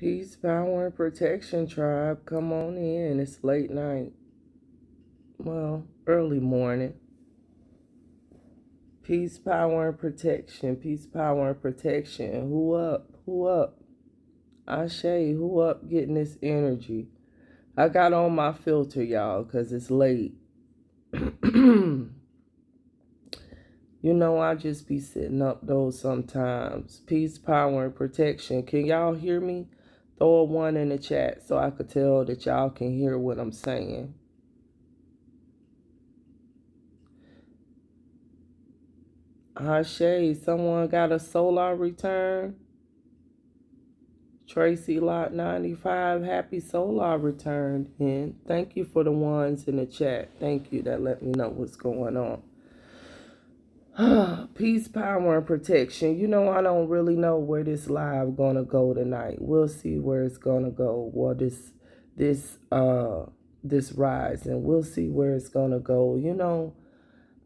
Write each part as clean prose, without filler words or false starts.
Peace, power, and protection, tribe. Come on in. It's late night. Well, early morning. Peace, power, and protection. Peace, power, and protection. Who up? Who up? Ashe, who up getting this energy? I got on my filter, y'all, because it's late. I just be sitting up though sometimes. Peace, power, and protection. Can y'all hear me? Throw a one in the chat so I could tell that y'all can hear what I'm saying. Ashe, someone got a solar return? Tracy Lot 95, happy solar return. And thank you for the ones in the chat. Thank you that let me know what's going on. Peace, power, and protection. I don't really know where this live gonna go tonight. We'll see where it's gonna go. Well, this rise, and we'll see where it's gonna go.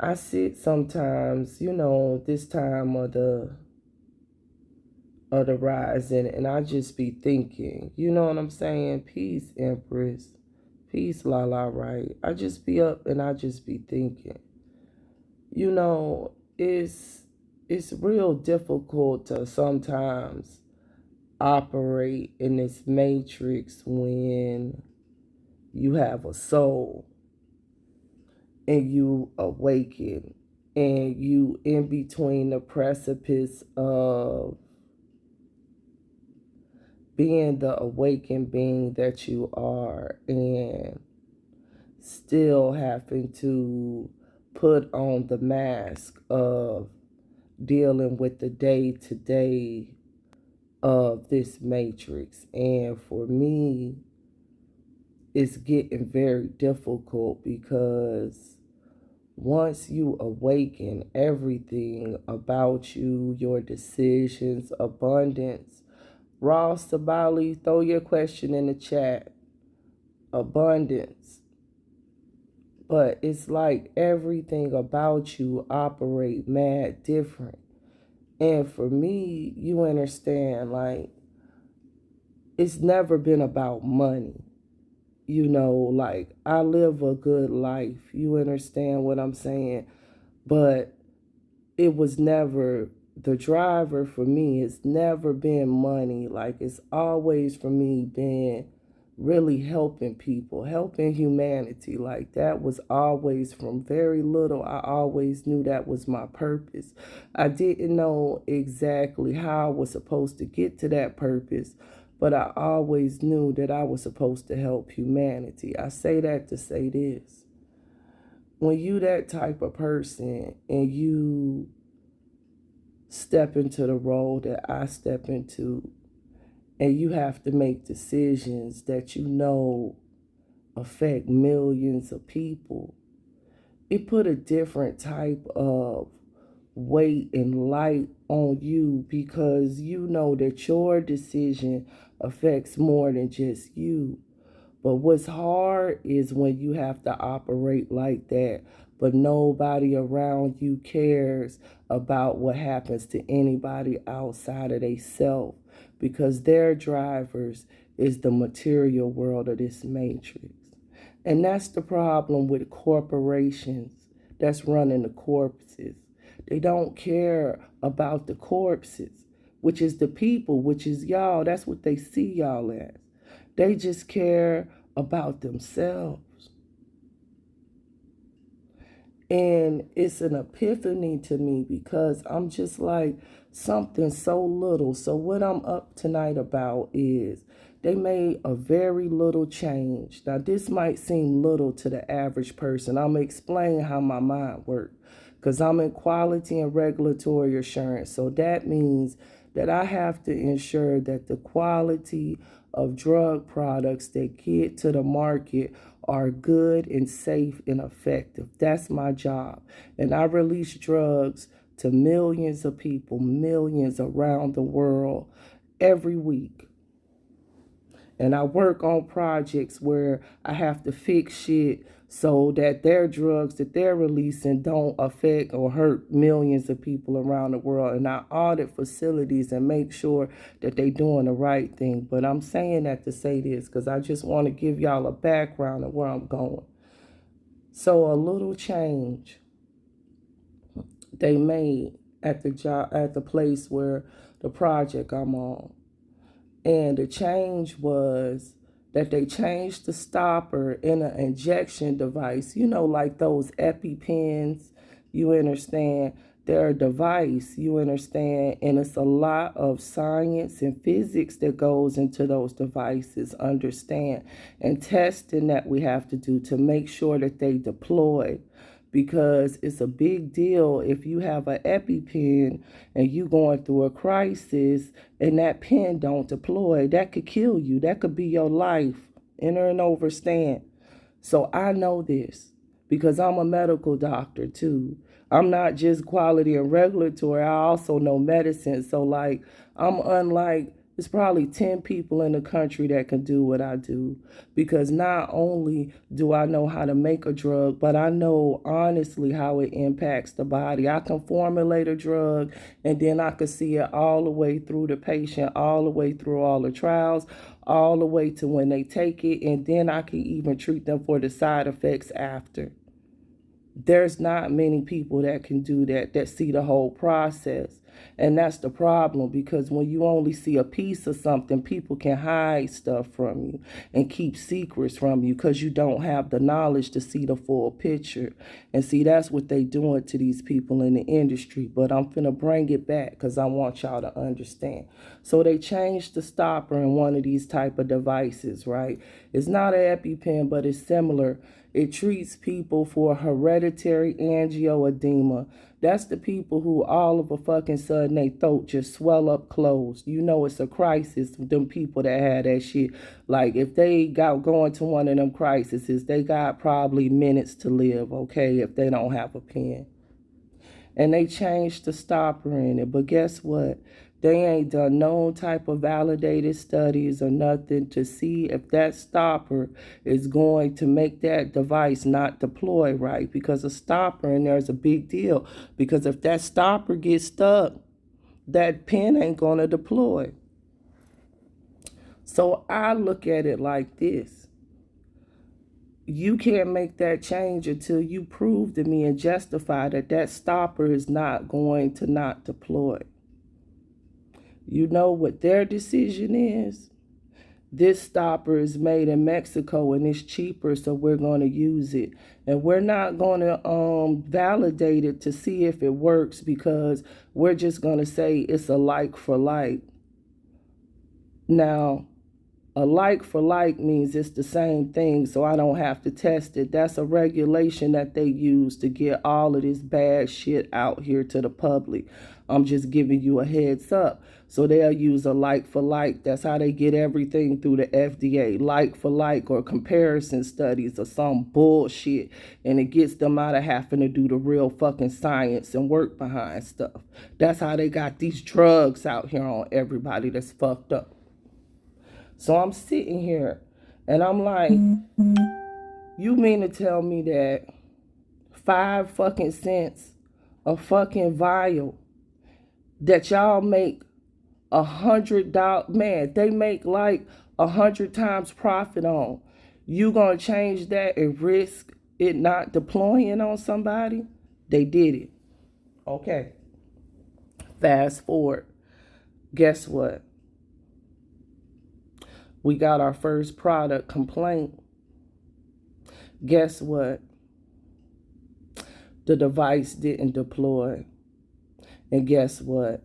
I sit sometimes, this time of the rise, and I just be thinking, you know what I'm saying? Peace, Empress. Peace, La, right? I just be up and I just be thinking. It's real difficult to sometimes operate in this matrix when you have a soul and you awaken and you in between the precipice of being the awakened being that you are and still having to put on the mask of dealing with the day-to-day of this matrix. And for me, it's getting very difficult because once you awaken, everything about you, your decisions, abundance. Ross Sabali, throw your question in the chat. Abundance. But it's like everything about you operate mad different. And for me, you understand, like, it's never been about money. Like, I live a good life. You understand what I'm saying? But it was never, the driver for me, it's never been money. Like, it's always for me been really helping people, helping humanity. Like, that was always from very little. I always knew that was my purpose. I didn't know exactly how I was supposed to get to that purpose, but I always knew that I was supposed to help humanity. I say that to say this. When you that type of person and you step into the role that I step into, and you have to make decisions that affect millions of people, it put a different type of weight and light on you because you know that your decision affects more than just you. But what's hard is when you have to operate like that, but nobody around you cares about what happens to anybody outside of themselves because their drivers is the material world of this matrix. And that's the problem with corporations that's running the corpses. They don't care about the corpses, which is the people, which is y'all. That's what they see y'all as. They just care about themselves. And it's an epiphany to me because I'm just like something so little. So what I'm up tonight about is they made a very little change. Now, this might seem little to the average person. I'm going to explain how my mind works because I'm in quality and regulatory assurance. So that means that I have to ensure that the quality of drug products that get to the market are good and safe and effective. That's my job. And I release drugs to millions of people, millions around the world every week. And I work on projects where I have to fix shit so that their drugs that they're releasing don't affect or hurt millions of people around the world. And I audit facilities and make sure that they're doing the right thing. But I'm saying that to say this because I just want to give y'all a background of where I'm going. So a little change they made at the job, at the place where the project I'm on. And the change was that they changed the stopper in an injection device, like those EpiPens, you understand? They're a device, you understand? And it's a lot of science and physics that goes into those devices, understand? And testing that we have to do to make sure that they deploy, because it's a big deal if you have an EpiPen and you going through a crisis and that pen don't deploy. That could kill you. That could be your life. Enter and overstand. So I know this because I'm a medical doctor too. I'm not just quality and regulatory. I also know medicine. So like I'm unlike there's probably 10 people in the country that can do what I do, because not only do I know how to make a drug, but I know honestly how it impacts the body. I can formulate a drug and then I can see it all the way through the patient, all the way through all the trials, all the way to when they take it, and then I can even treat them for the side effects after. There's not many people that can do that see the whole process. And that's the problem, because when you only see a piece of something, people can hide stuff from you and keep secrets from you because you don't have the knowledge to see the full picture. And see, that's what they doing to these people in the industry. But I'm finna bring it back because I want y'all to understand. So they changed the stopper in one of these type of devices, right? It's not an EpiPen, but it's similar. It treats people for hereditary angioedema. That's the people who all of a fucking sudden they throat just swell up closed. You know it's a crisis. Them people that had that shit. Like if they got going to one of them crises, they got probably minutes to live, okay, if they don't have a pen. And they changed the stopper in it. But guess what? They ain't done no type of validated studies or nothing to see if that stopper is going to make that device not deploy right. Because a stopper in there is a big deal. Because if that stopper gets stuck, that pen ain't going to deploy. So I look at it like this. You can't make that change until you prove to me and justify that that stopper is not going to not deploy. You know what their decision is? This stopper is made in Mexico and it's cheaper, so we're going to use it. And we're not going to validate it to see if it works, because we're just going to say it's a like for like. Now, a like for like means it's the same thing, so I don't have to test it. That's a regulation that they use to get all of this bad shit out here to the public. I'm just giving you a heads up. So they'll use a like for like. That's how they get everything through the FDA. Like for like, or comparison studies or some bullshit. And it gets them out of having to do the real fucking science and work behind stuff. That's how they got these drugs out here on everybody that's fucked up. So I'm sitting here and I'm like, you mean to tell me that 5 fucking cents a fucking vial that y'all make $100, man, they make like 100 times profit on. You gonna change that and risk it not deploying on somebody? They did it. Okay. Fast forward. Guess what? We got our first product complaint. Guess what? The device didn't deploy. And guess what?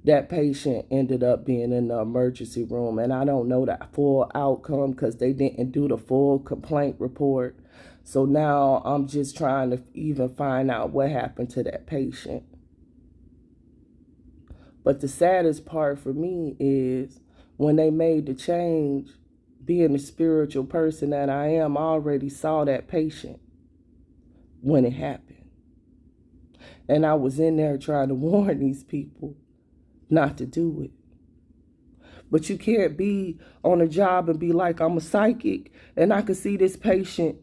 That patient ended up being in the emergency room. And I don't know that full outcome because they didn't do the full complaint report. So now I'm just trying to even find out what happened to that patient. But the saddest part for me is when they made the change, being the spiritual person that I am, I already saw that patient when it happened. And I was in there trying to warn these people not to do it. But you can't be on a job and be like, I'm a psychic and I can see this patient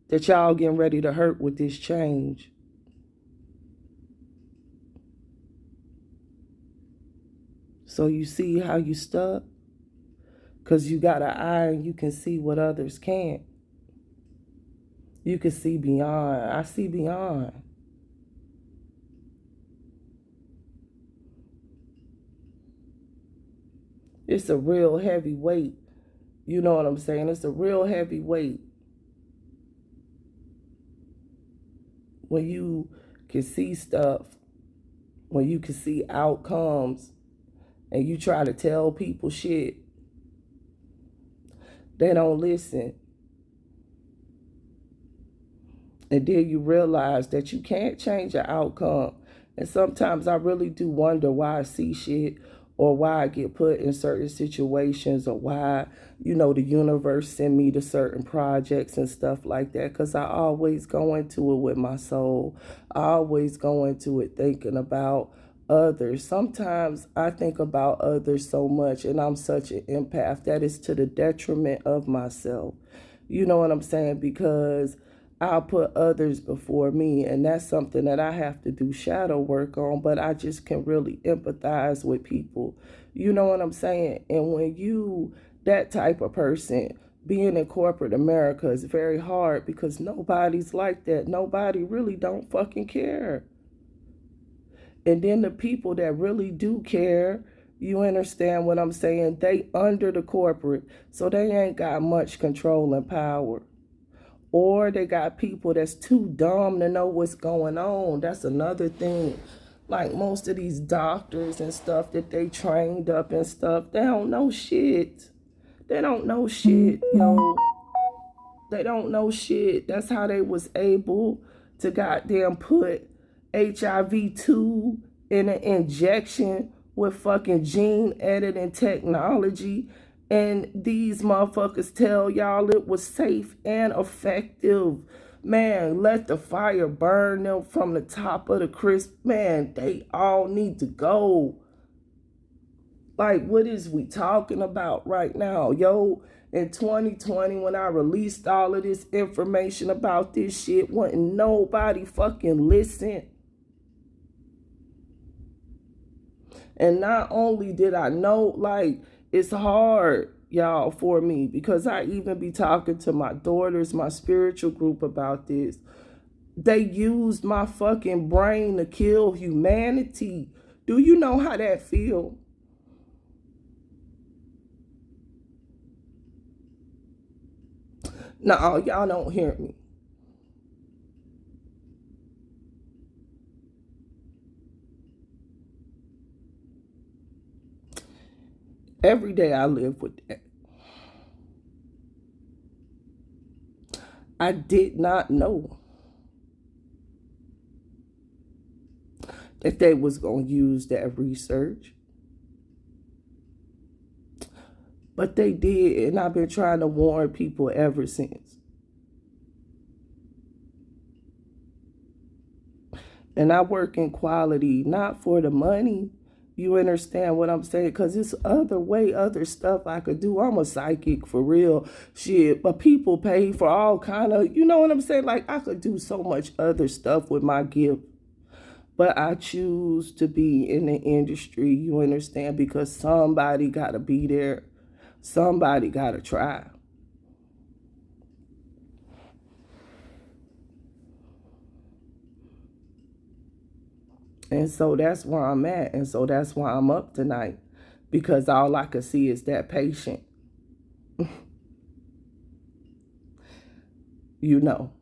that y'all getting ready to hurt with this change. So you see how you stuck? Because you got an eye and you can see what others can't. You can see beyond. I see beyond. It's a real heavy weight. You know what I'm saying? It's a real heavy weight when you can see stuff, when you can see outcomes, and you try to tell people shit. They don't listen. And then you realize that you can't change the outcome. And sometimes I really do wonder why I see shit, or why I get put in certain situations, or why, the universe send me to certain projects and stuff like that. Because I always go into it with my soul. I always go into it thinking about others. Sometimes I think about others so much, and I'm such an empath that is to the detriment of myself. You know what I'm saying? Because I'll put others before me, and that's something that I have to do shadow work on, but I just can really empathize with people. You know what I'm saying? And when you, that type of person, being in corporate America is very hard because nobody's like that. Nobody really don't fucking care. And then the people that really do care, you understand what I'm saying? They under the corporate, so they ain't got much control and power. Or they got people that's too dumb to know what's going on. That's another thing. Like most of these doctors and stuff that they trained up and stuff, they don't know shit. They don't know shit, yo. They don't know shit. That's how they was able to goddamn put HIV-2 in an injection with fucking gene editing technology. And these motherfuckers tell y'all it was safe and effective. Man, let the fire burn them from the top of the crisp. Man, they all need to go. Like, what is we talking about right now? Yo, in 2020, when I released all of this information about this shit, wasn't nobody fucking listen. And not only did I know, like, it's hard, y'all, for me, because I even be talking to my daughters, my spiritual group about this. They used my fucking brain to kill humanity. Do you know how that feel? No, y'all don't hear me. Every day I live with that. I did not know that they was going to use that research. But they did, and I've been trying to warn people ever since. And I work in quality, not for the money. You understand what I'm saying? Because it's other stuff I could do. I'm a psychic for real shit. But people pay for all kind of, you know what I'm saying? Like, I could do so much other stuff with my gift. But I choose to be in the industry, you understand? Because somebody got to be there. Somebody got to try. And so that's where I'm at. And so that's why I'm up tonight. Because all I could see is that patient. you know.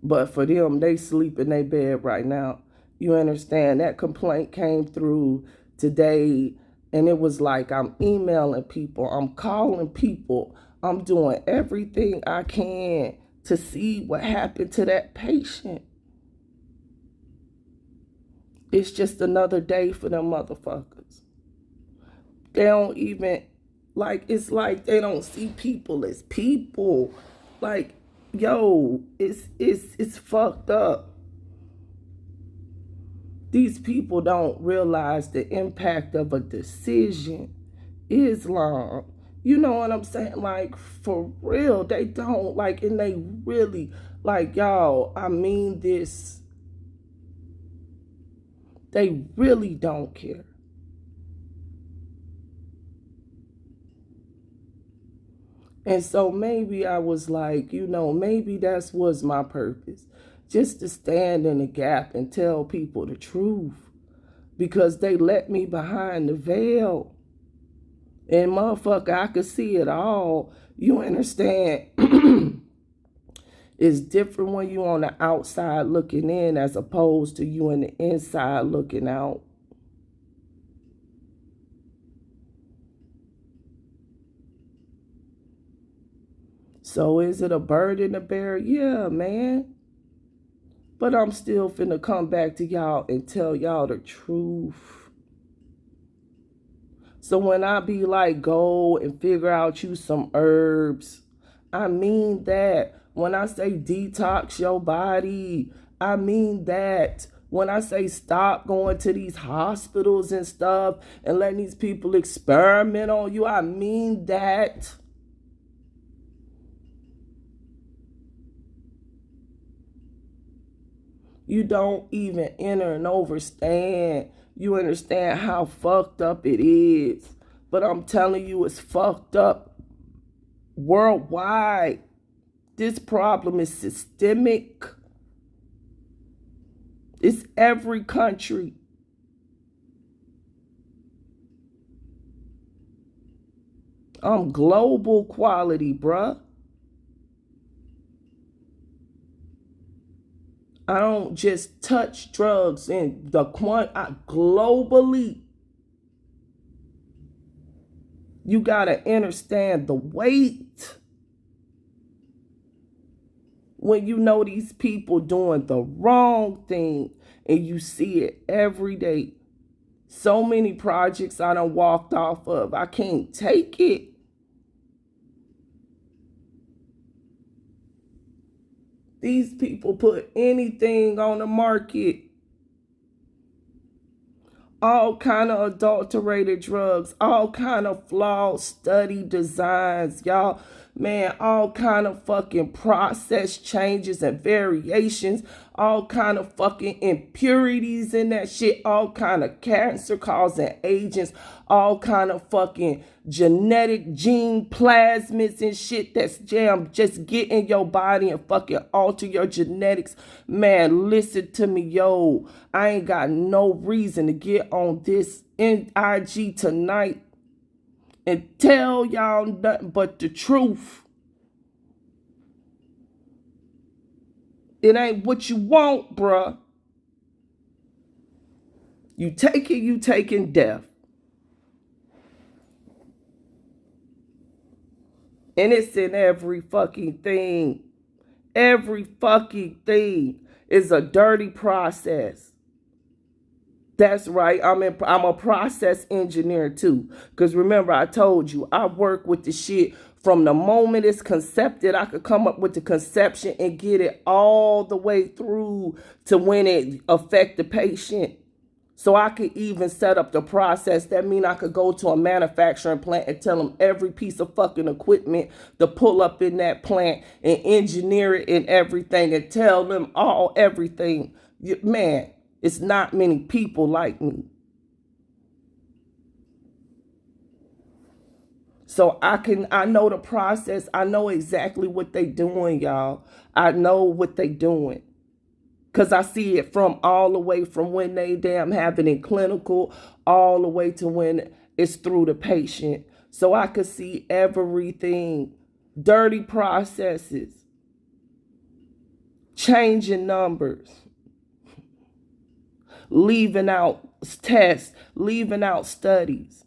But for them, they sleep in their bed right now. You understand? That complaint came through today, and it was like I'm emailing people, I'm calling people, I'm doing everything I can to see what happened to that patient. It's just another day for them motherfuckers. They don't even, like, it's like they don't see people as people. Like, yo, it's fucked up. These people don't realize the impact of a decision. Islam You know what I'm saying? Like, for real, they don't. Like, and they really, like, y'all, I mean this, they really don't care. And so maybe I was like, maybe that's was my purpose. Just to stand in the gap and tell people the truth. Because they let me behind the veil. And motherfucker, I could see it all. You understand? It's different when you on the outside looking in as opposed to you in the inside looking out. So is it a burden to bear? Yeah, man. But I'm still finna come back to y'all and tell y'all the truth. So when I be like, go and figure out you some herbs, I mean that. When I say detox your body, I mean that. When I say stop going to these hospitals and stuff and letting these people experiment on you, I mean that. You don't even enter and understand. You understand how fucked up it is. But I'm telling you, it's fucked up worldwide. This problem is systemic. It's every country. I'm global quality, bruh. I don't just touch drugs in the globally. You gotta understand the weight when you know these people doing the wrong thing and you see it every day. So many projects I done walked off of. I can't take it. These people put anything on the market. All kind of adulterated drugs, all kind of flawed study designs, y'all. Man, all kind of fucking process changes and variations, all kind of fucking impurities in that shit, all kind of cancer causing agents, all kind of fucking genetic gene plasmids and shit that's jammed just get in your body and fucking alter your genetics. Man, listen to me, yo. I ain't got no reason to get on this NIG tonight and tell y'all nothing but the truth. It ain't what you want, bruh. You take it, you taking death. And it's in every fucking thing. Every fucking thing is a dirty process. That's right. I'm a process engineer too. Because remember, I told you, I work with the shit from the moment it's concepted. I could come up with the conception and get it all the way through to when it affect the patient. So I could even set up the process. That means I could go to a manufacturing plant and tell them every piece of fucking equipment to pull up in that plant and engineer it and everything and tell them all everything. Man, it's not many people like me. So I know the process. I know exactly what they doing, y'all. I know what they doing. Because I see it from all the way from when they damn have it in clinical all the way to when it's through the patient. So I could see everything. Dirty processes. Changing numbers. Leaving out tests. Leaving out studies.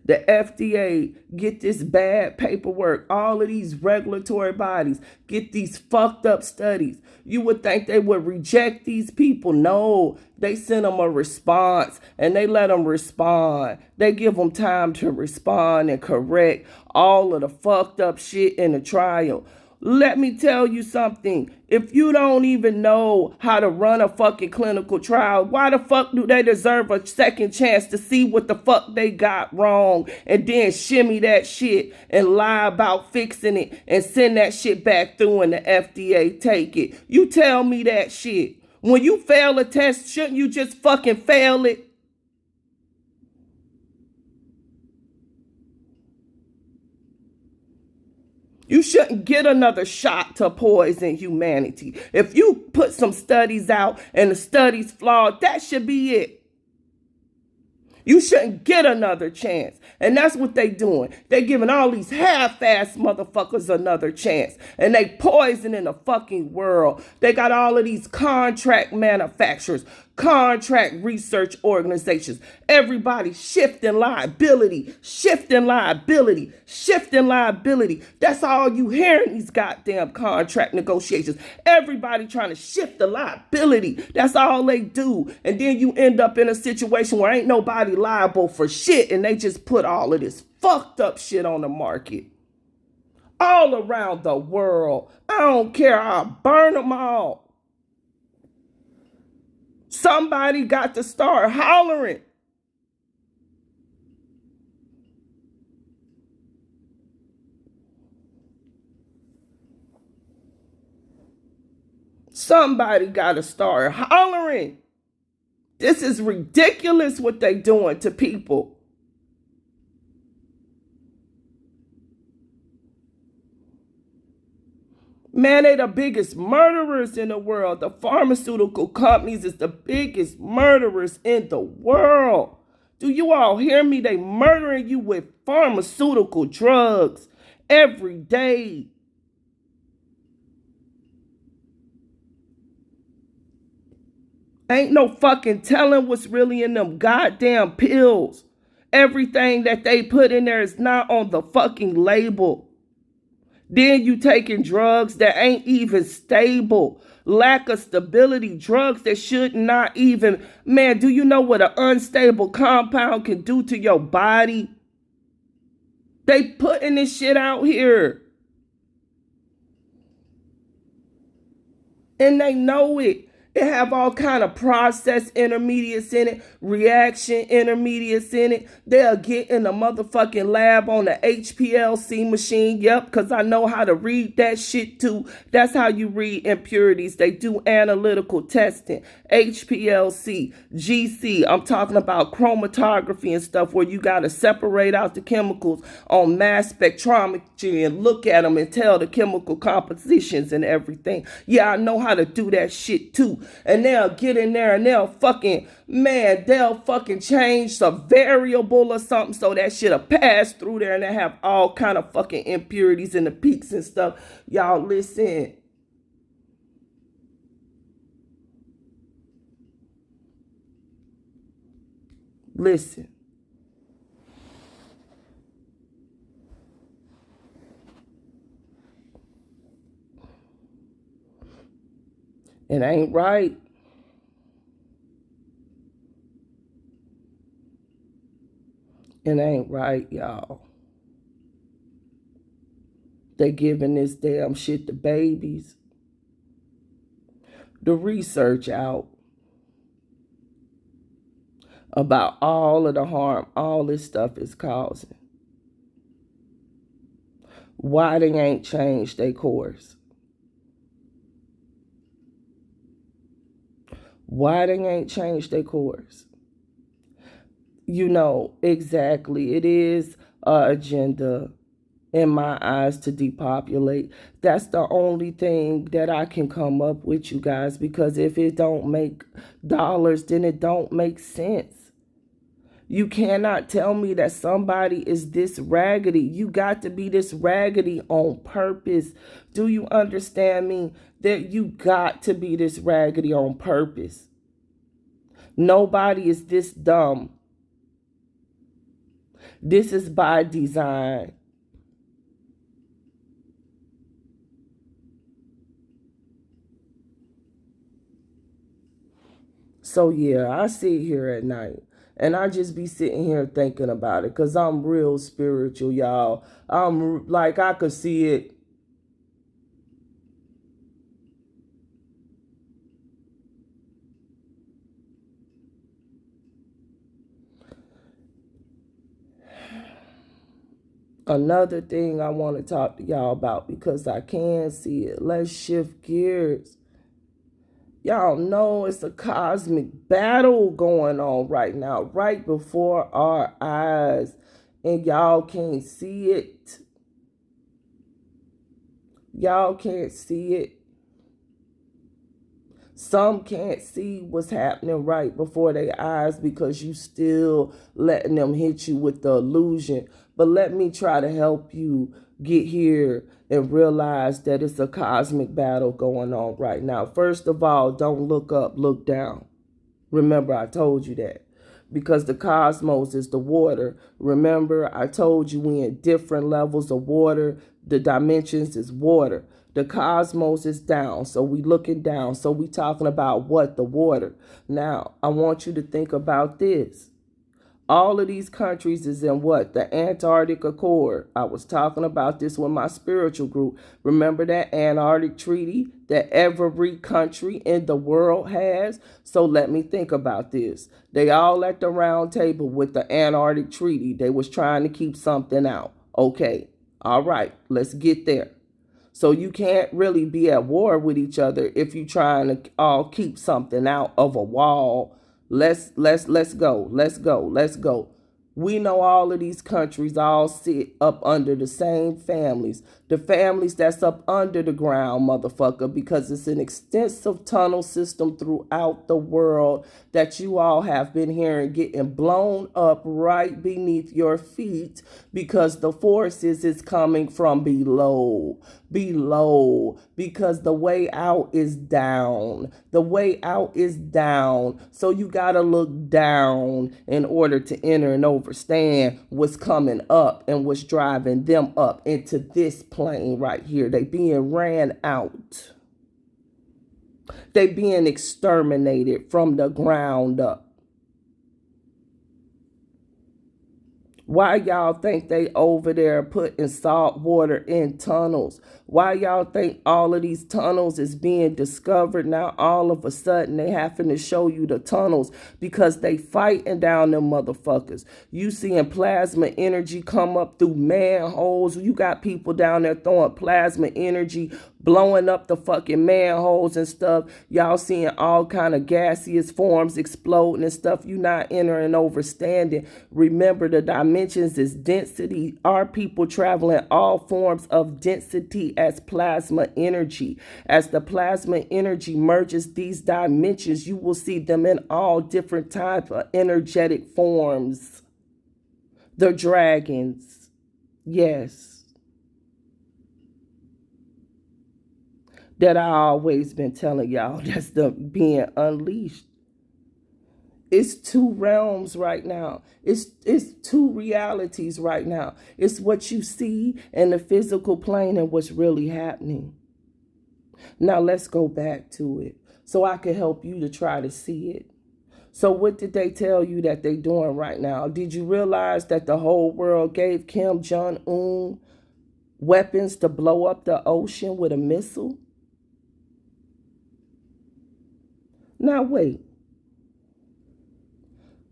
The FDA get this bad paperwork. All of these regulatory bodies get these fucked up studies. You would think they would reject these people. No, they send them a response and they let them respond. They give them time to respond and correct all of the fucked up shit in the trial. let me tell you something. If you don't even know how to run a fucking clinical trial, why the fuck do they deserve a second chance to see what the fuck they got wrong and then shimmy that shit and lie about fixing it and send that shit back through and the FDA take it? You tell me that shit. When you fail a test, shouldn't you just fucking fail it? You shouldn't get another shot to poison humanity. If you put some studies out and the study's flawed, that should be it. You shouldn't get another chance. And that's what they doing. They giving all these half-ass motherfuckers another chance. And they poisoning the fucking world. They got all of these contract manufacturers, contract research organizations. Everybody shifting liability, shifting liability, shifting liability. That's all you hear in these goddamn contract negotiations. Everybody trying to shift the liability. That's all they do. And then you end up in a situation where ain't nobody liable for shit, and they just put all of this fucked up shit on the market all around the world. I don't care. I'll burn them all. Somebody got to start hollering. Somebody got to start hollering. This is ridiculous what they doing to people. Man, they the biggest murderers in the world. The pharmaceutical companies is the biggest murderers in the world. Do you all hear me? They murdering you with pharmaceutical drugs every day. Ain't no fucking telling what's really in them goddamn pills. Everything that they put in there is not on the fucking label. Then you taking drugs that ain't even stable. Lack of stability. Drugs that should not even... Man, do you know what an unstable compound can do to your body? They putting this shit out here. And they know it. It have all kind of process intermediates in it, reaction intermediates in it. They'll get in the motherfucking lab on the HPLC machine. Yep, because I know how to read that shit too. That's how you read impurities. They do analytical testing. HPLC, GC. I'm talking about chromatography and stuff where you got to separate out the chemicals on mass spectrometry and look at them and tell the chemical compositions and everything. Yeah, I know how to do that shit too. And they'll get in there and they'll fucking change some variable or something so that shit'll pass through there and they have all kind of fucking impurities in the peaks and stuff. Y'all listen. Listen. It ain't right. It ain't right, y'all. They giving this damn shit to babies. The research out about all of the harm all this stuff is causing. Why they ain't changed their course? Why they ain't changed their course? You know, exactly. It is an agenda in my eyes to depopulate. That's the only thing that I can come up with, you guys, because if it don't make dollars, then it don't make sense. You cannot tell me that somebody is this raggedy. You got to be this raggedy on purpose. Do you understand me? That you got to be this raggedy on purpose. Nobody is this dumb. This is by design. So yeah, I sit here at night and I just be sitting here thinking about it because I'm real spiritual, y'all. I'm like, I could see it. Another thing I want to talk to y'all about because I can see it. Let's shift gears. Y'all know it's a cosmic battle going on right now, right before our eyes, and y'all can't see it. Y'all can't see it. Some can't see what's happening right before their eyes because you still letting them hit you with the illusion. But let me try to help you get here and realize that it's a cosmic battle going on right now. First of all, don't look up, look down. Remember, I told you that. Because the cosmos is the water. Remember, I told you we in different levels of water. The dimensions is water. The cosmos is down. So we looking down. So we talking about what? The water. Now, I want you to think about this. All of these countries is in what? The Antarctic Accord. I was talking about this with my spiritual group. Remember that Antarctic Treaty that every country in the world has? So let me think about this. They all at the round table with the Antarctic Treaty. They was trying to keep something out. Okay. All right. Let's get there. So you can't really be at war with each other if you're trying to all keep something out of a wall. Let's go. Let's go. Let's go. We know all of these countries all sit up under the same families. The families that's up under the ground, motherfucker, because it's an extensive tunnel system throughout the world that you all have been hearing getting blown up right beneath your feet because the forces is coming from below. Below, because the way out is down. The way out is down. So you got to look down in order to enter and understand what's coming up and what's driving them up into this plane right here. They being ran out. They being exterminated from the ground up. Why y'all think they over there putting salt water in tunnels? Why y'all think all of these tunnels is being discovered now? All of a sudden they having to show you the tunnels because they fighting down them motherfuckers. You seeing plasma energy come up through manholes. You got people down there throwing plasma energy, blowing up the fucking manholes and stuff. Y'all seeing all kind of gaseous forms exploding and stuff. You not entering overstanding. Remember, the dimensions is density. Our people traveling all forms of density as plasma energy. As the plasma energy merges these dimensions, you will see them in all different types of energetic forms. The dragons. Yes. That I always been telling y'all, that's the being unleashed. It's two realms right now. It's two realities right now. It's what you see in the physical plane and what's really happening. Now let's go back to it so I can help you to try to see it. So what did they tell you that they doing right now? Did you realize that the whole world gave Kim Jong-un weapons to blow up the ocean with a missile? Now wait.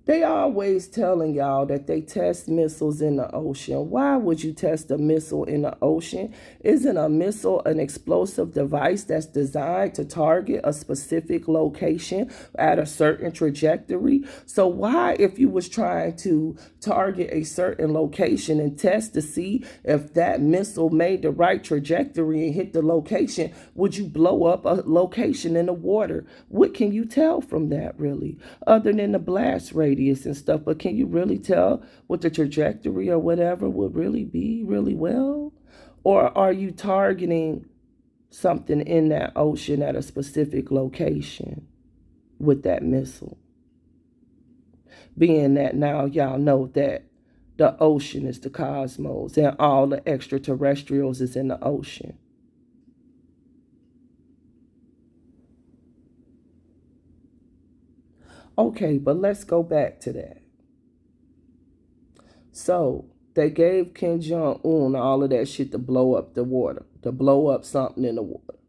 They always telling y'all that they test missiles in the ocean. Why would you test a missile in the ocean? Isn't a missile an explosive device that's designed to target a specific location at a certain trajectory? So why, if you was trying to target a certain location and test to see if that missile made the right trajectory and hit the location, would you blow up a location in the water? What can you tell from that, really, other than the blast radius and stuff? But can you really tell what the trajectory or whatever would really be really well? Or are you targeting something in that ocean at a specific location with that missile? Being that now y'all know that the ocean is the cosmos and all the extraterrestrials is in the ocean. Okay, but let's go back to that. So they gave Kim Jong-un all of that shit to blow up the water, to blow up something in the water.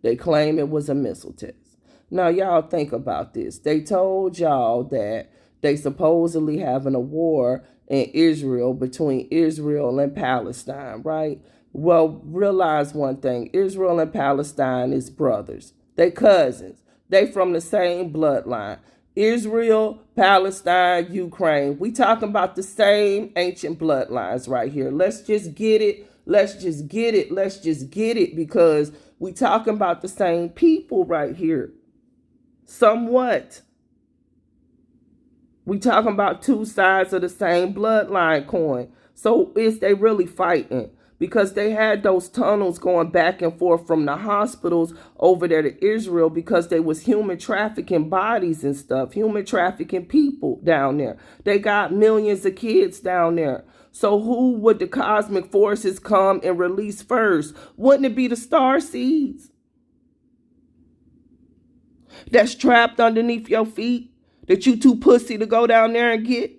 They claim it was a missile test. Now, y'all think about this. They told y'all that they supposedly having a war and Israel, between Israel and Palestine, right? Well, realize one thing. Israel and Palestine is brothers. They cousins. They from the same bloodline. Israel, Palestine, Ukraine. We talking about the same ancient bloodlines right here. Let's just get it. Let's just get it. Let's just get it, because we talking about the same people right here. Somewhat. We talking about two sides of the same bloodline coin. So is they really fighting? Because they had those tunnels going back and forth from the hospitals over there to Israel, because they was human trafficking bodies and stuff, human trafficking people down there. They got millions of kids down there. So who would the cosmic forces come and release first? Wouldn't it be the star seeds that's trapped underneath your feet, that you too pussy to go down there and get?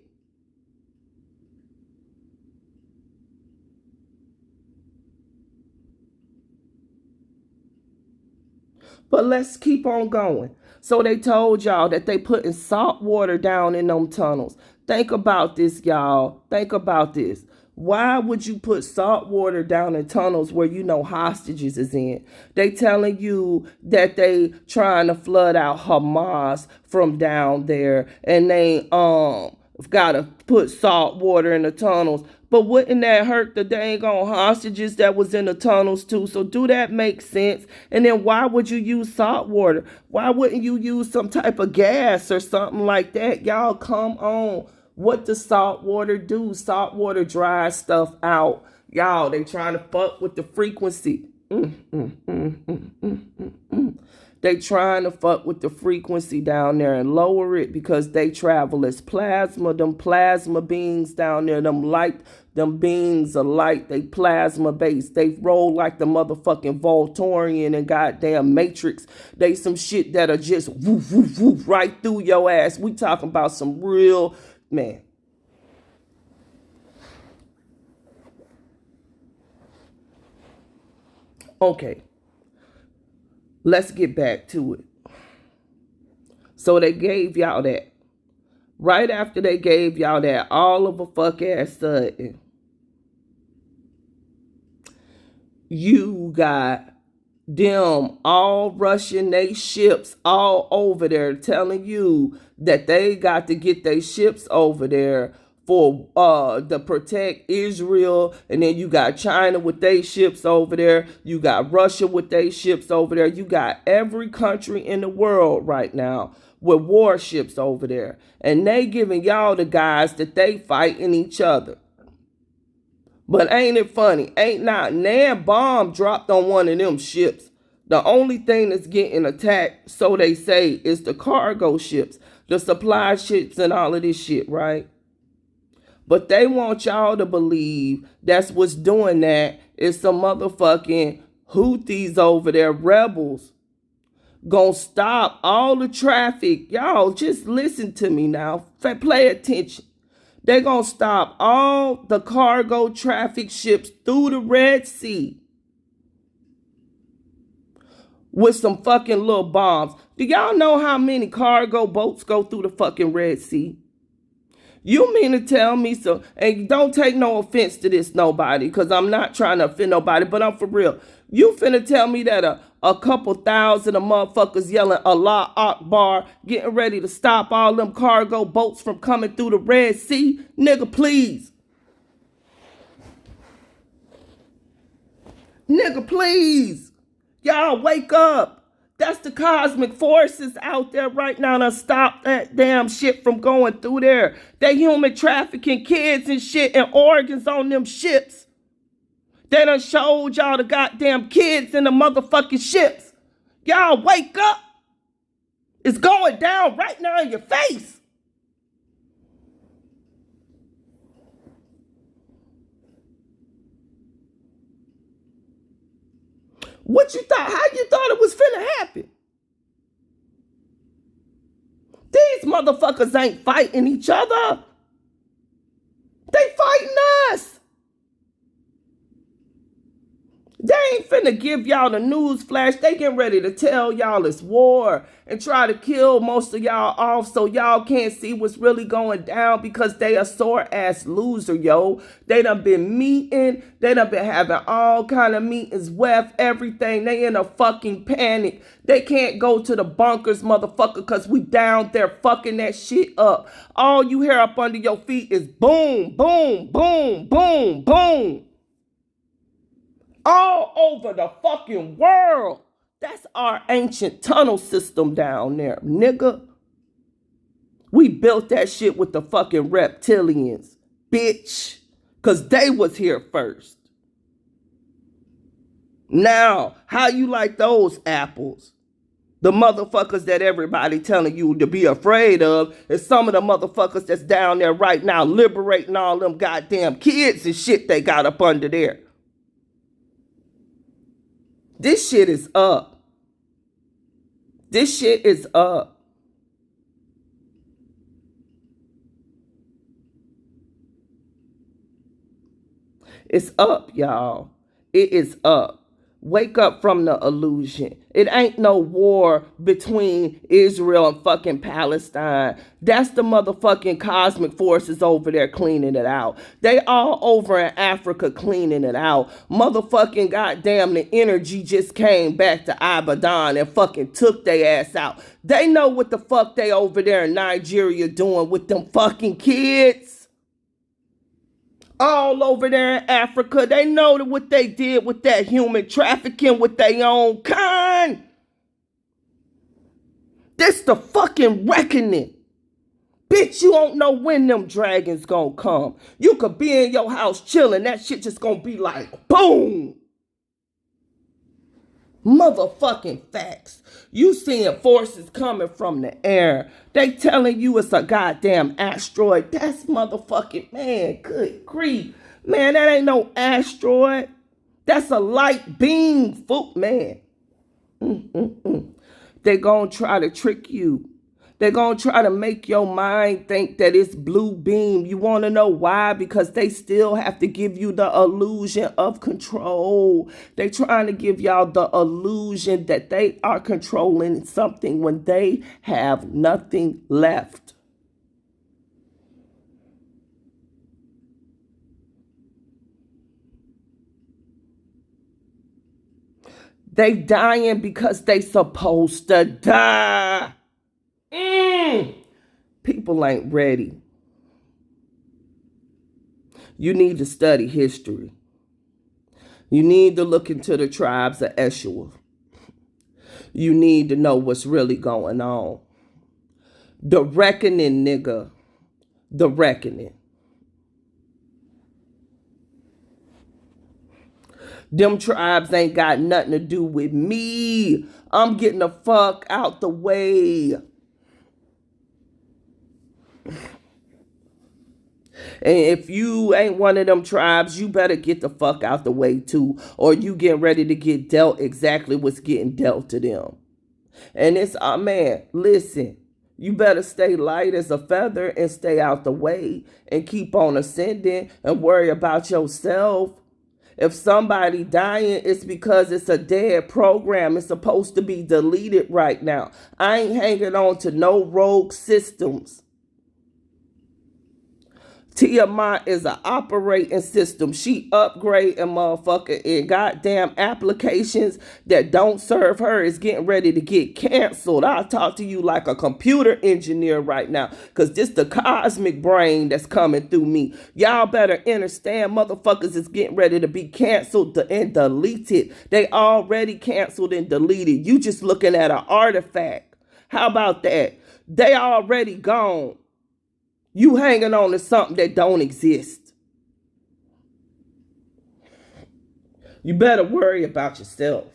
But let's keep on going. So they told y'all that they putting salt water down in them tunnels. Think about this, y'all. Think about this. Why would you put salt water down in tunnels where you know hostages is in? They telling you that they trying to flood out Hamas from down there, and they gotta put salt water in the tunnels. But wouldn't that hurt the dang on hostages that was in the tunnels too? So do that make sense? And then why would you use salt water? Why wouldn't you use some type of gas or something like that? Y'all, come on. What does salt water do? Salt water dries stuff out. Y'all, they trying to fuck with the frequency. They trying to fuck with the frequency down there and lower it, because they travel as plasma. Them plasma beings down there, them beings of light, they plasma based. They roll like the motherfucking Voltorian and goddamn Matrix. They some shit that are just woof, woof, woof right through your ass. We talking about some real, man. Okay. Let's get back to it. So they gave y'all that. Right after they gave y'all that, all of a fuck ass sudden, you got them all rushing they ships all over there, telling you that they got to get their ships over there for to protect Israel. And then you got China with their ships over there. You got Russia with their ships over there. You got every country in the world right now with warships over there. And they giving y'all the guys that they fighting each other. But ain't it funny? Ain't not nan bomb dropped on one of them ships. The only thing that's getting attacked, so they say, is the cargo ships, the supply ships and all of this shit, right? But they want y'all to believe that's what's doing that is some motherfucking Houthis over there, rebels, gonna stop all the traffic. Y'all just listen to me now. Pay attention. They're gonna stop all the cargo traffic ships through the Red Sea with some fucking little bombs. Do y'all know how many cargo boats go through the fucking Red Sea? You mean to tell me so? And don't take no offense to this, nobody, because I'm not trying to offend nobody, but I'm for real. You finna tell me that a couple thousand of motherfuckers yelling Allah Akbar, getting ready to stop all them cargo boats from coming through the Red Sea? Nigga, please. Nigga, please. Y'all wake up. That's the cosmic forces out there right now to stop that damn shit from going through there. They human trafficking kids and shit and organs on them ships. They done showed y'all the goddamn kids in the motherfucking ships. Y'all wake up. It's going down right now in your face. What you thought? How you thought it was finna happen? These motherfuckers ain't fighting each other. They fighting us. They ain't finna give y'all the news flash. They getting ready to tell y'all it's war and try to kill most of y'all off so y'all can't see what's really going down because they a sore ass loser, yo. They done been meeting. They done been having all kind of meetings, WEF, everything. They in a fucking panic. They can't go to the bunkers, motherfucker, because we down there fucking that shit up. All you hear up under your feet is boom, boom, boom, boom, boom. All over the fucking world. That's our ancient tunnel system down there, nigga. We built that shit with the fucking reptilians, bitch. Because they was here first. Now, how you like those apples? The motherfuckers that everybody telling you to be afraid of is some of the motherfuckers that's down there right now liberating all them goddamn kids and shit they got up under there. This shit is up. This shit is up. It's up, y'all. It is up. Wake up from the illusion. It ain't no war between Israel and fucking Palestine. That's the motherfucking cosmic forces over there cleaning it out. They all over in Africa cleaning it out. Motherfucking goddamn the energy just came back to Abaddon and fucking took their ass out. They know what the fuck they over there in Nigeria doing with them fucking kids. All over there in Africa, they know what they did with that human trafficking with their own kind. This the fucking reckoning. Bitch, you don't know when them dragons gonna come. You could be in your house chilling, that shit just gonna be like, boom. Motherfucking facts. You seeing forces coming from the air. They telling you it's a goddamn asteroid. That's motherfucking, man, good grief. Man, that ain't no asteroid. That's a light beam, fool, man. They gonna try to trick you. They're going to try to make your mind think that it's blue beam. You want to know why? Because they still have to give you the illusion of control. They're trying to give y'all the illusion that they are controlling something when they have nothing left. They dying because they supposed to die. People ain't ready. You need to study history. You need to look into the tribes of Eshua. You need to know what's really going on. The reckoning, nigga. The reckoning. Them tribes ain't got nothing to do with me. I'm getting the fuck out the way. And if you ain't one of them tribes, you better get the fuck out the way too. Or you get ready to get dealt exactly what's getting dealt to them. And it's, man, listen. You better stay light as a feather and stay out the way and keep on ascending and worry about yourself. If somebody dying, it's because it's a dead program. It's supposed to be deleted right now. I ain't hanging on to no rogue systems. Tiamat is an operating system. She upgrading motherfucker in goddamn applications that don't serve her is getting ready to get canceled. I'll talk to you like a computer engineer right now because this the cosmic brain that's coming through me. Y'all better understand motherfuckers is getting ready to be canceled and deleted. They already canceled and deleted. You just looking at an artifact. How about that? They already gone. You hanging on to something that don't exist. You better worry about yourself.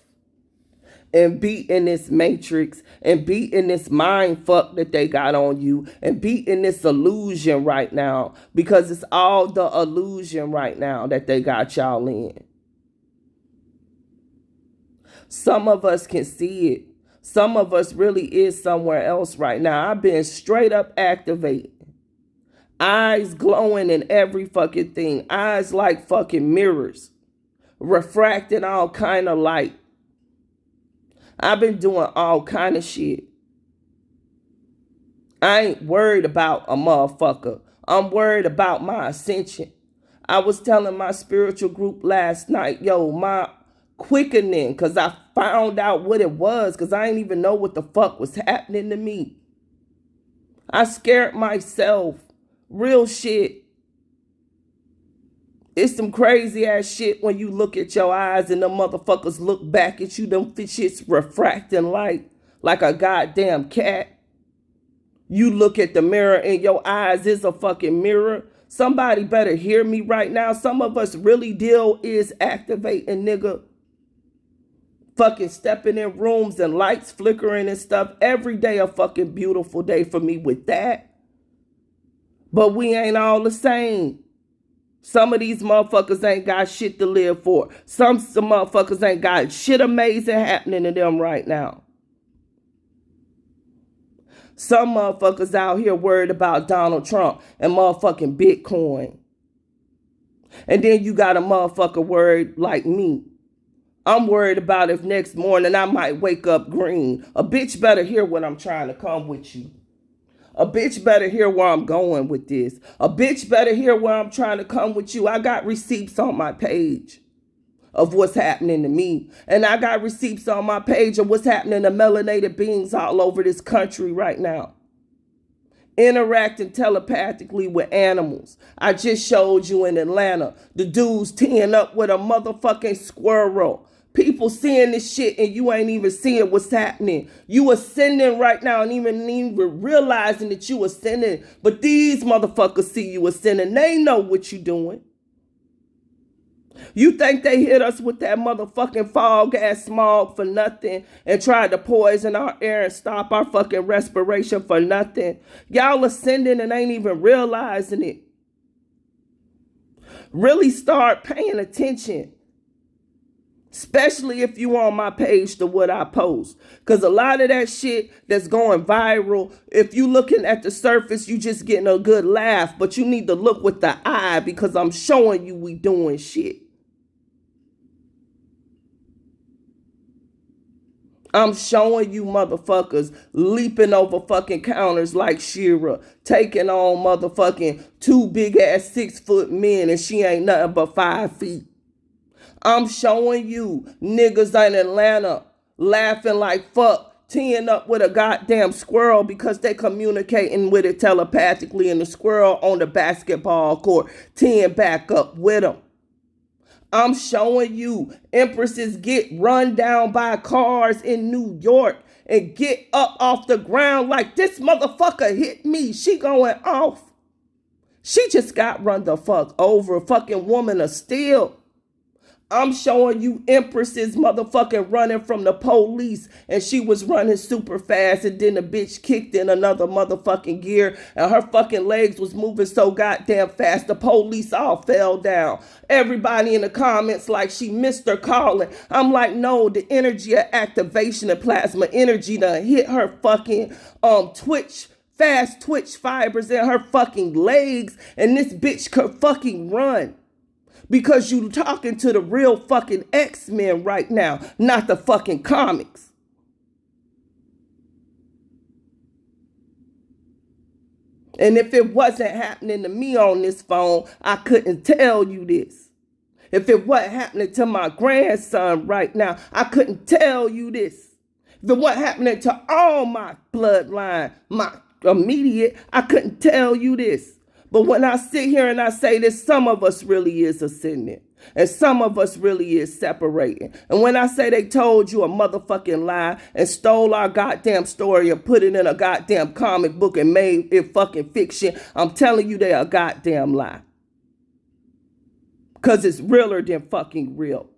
And be in this matrix. And be in this mind fuck that they got on you. And be in this illusion right now. Because it's all the illusion right now that they got y'all in. Some of us can see it. Some of us really is somewhere else right now. I've been straight up activated. Eyes glowing in every fucking thing. Eyes like fucking mirrors. refracting all kind of light. I've been doing all kind of shit. I ain't worried about a motherfucker. I'm worried about my ascension. I was telling my spiritual group last night, yo, my quickening, because I found out what it was, because I didn't even know what the fuck was happening to me. I scared myself. Real shit. It's some crazy ass shit when you look at your eyes and the motherfuckers look back at you. Them shit's refracting light like a goddamn cat. You look at the mirror and your eyes is a fucking mirror. Somebody better hear me right now. Some of us really deal is activating, nigga. Fucking stepping in rooms and lights flickering and stuff. Every day a fucking beautiful day for me with that. But we ain't all the same. Some of these motherfuckers ain't got shit to live for. Some motherfuckers ain't got shit amazing happening to them right now. Some motherfuckers out here worried about Donald Trump and motherfucking Bitcoin. And then you got a motherfucker worried like me. I'm worried about if next morning I might wake up green. A bitch better hear what I'm trying to come with you. A bitch better hear where I'm going with this. A bitch better hear where I'm trying to come with you. I got receipts on my page of what's happening to me. And I got receipts on my page of what's happening to melanated beings all over this country right now. Interacting telepathically with animals. I just showed you in Atlanta, the dudes teeing up with a motherfucking squirrel. People seeing this shit and you ain't even seeing what's happening. You ascending right now and even realizing that you ascending. But these motherfuckers see you ascending. They know what you doing. You think they hit us with that motherfucking fog gas smog for nothing and tried to poison our air and stop our fucking respiration for nothing? Y'all ascending and ain't even realizing it. Really start paying attention. Especially if you on my page to what I post. Because a lot of that shit that's going viral, if you looking at the surface, you just getting a good laugh. But you need to look with the eye because I'm showing you we doing shit. I'm showing you motherfuckers leaping over fucking counters like Shira, taking on motherfucking 2 big ass 6 foot men and she ain't nothing but 5 feet. I'm showing you niggas in Atlanta laughing like fuck, teeing up with a goddamn squirrel because they communicating with it telepathically and the squirrel on the basketball court teeing back up with them. I'm showing you empresses get run down by cars in New York and get up off the ground like this motherfucker hit me. She going off. She just got run the fuck over. A fucking woman of steel. I'm showing you empresses motherfucking running from the police and she was running super fast and then the bitch kicked in another motherfucking gear and her fucking legs was moving so goddamn fast the police all fell down. Everybody in the comments like she missed her calling. I'm like, no, the energy of activation and plasma energy done hit her fucking fast twitch fibers in her fucking legs and this bitch could fucking run. Because you talking to the real fucking X-Men right now, not the fucking comics. And if it wasn't happening to me on this phone, I couldn't tell you this. If it wasn't happening to my grandson right now, I couldn't tell you this. If it wasn't happening to all my bloodline, my immediate, I couldn't tell you this. But when I sit here and I say this, some of us really is ascending. And some of us really is separating. And when I say they told you a motherfucking lie and stole our goddamn story and put it in a goddamn comic book and made it fucking fiction, I'm telling you they a goddamn lie. Because it's realer than fucking real.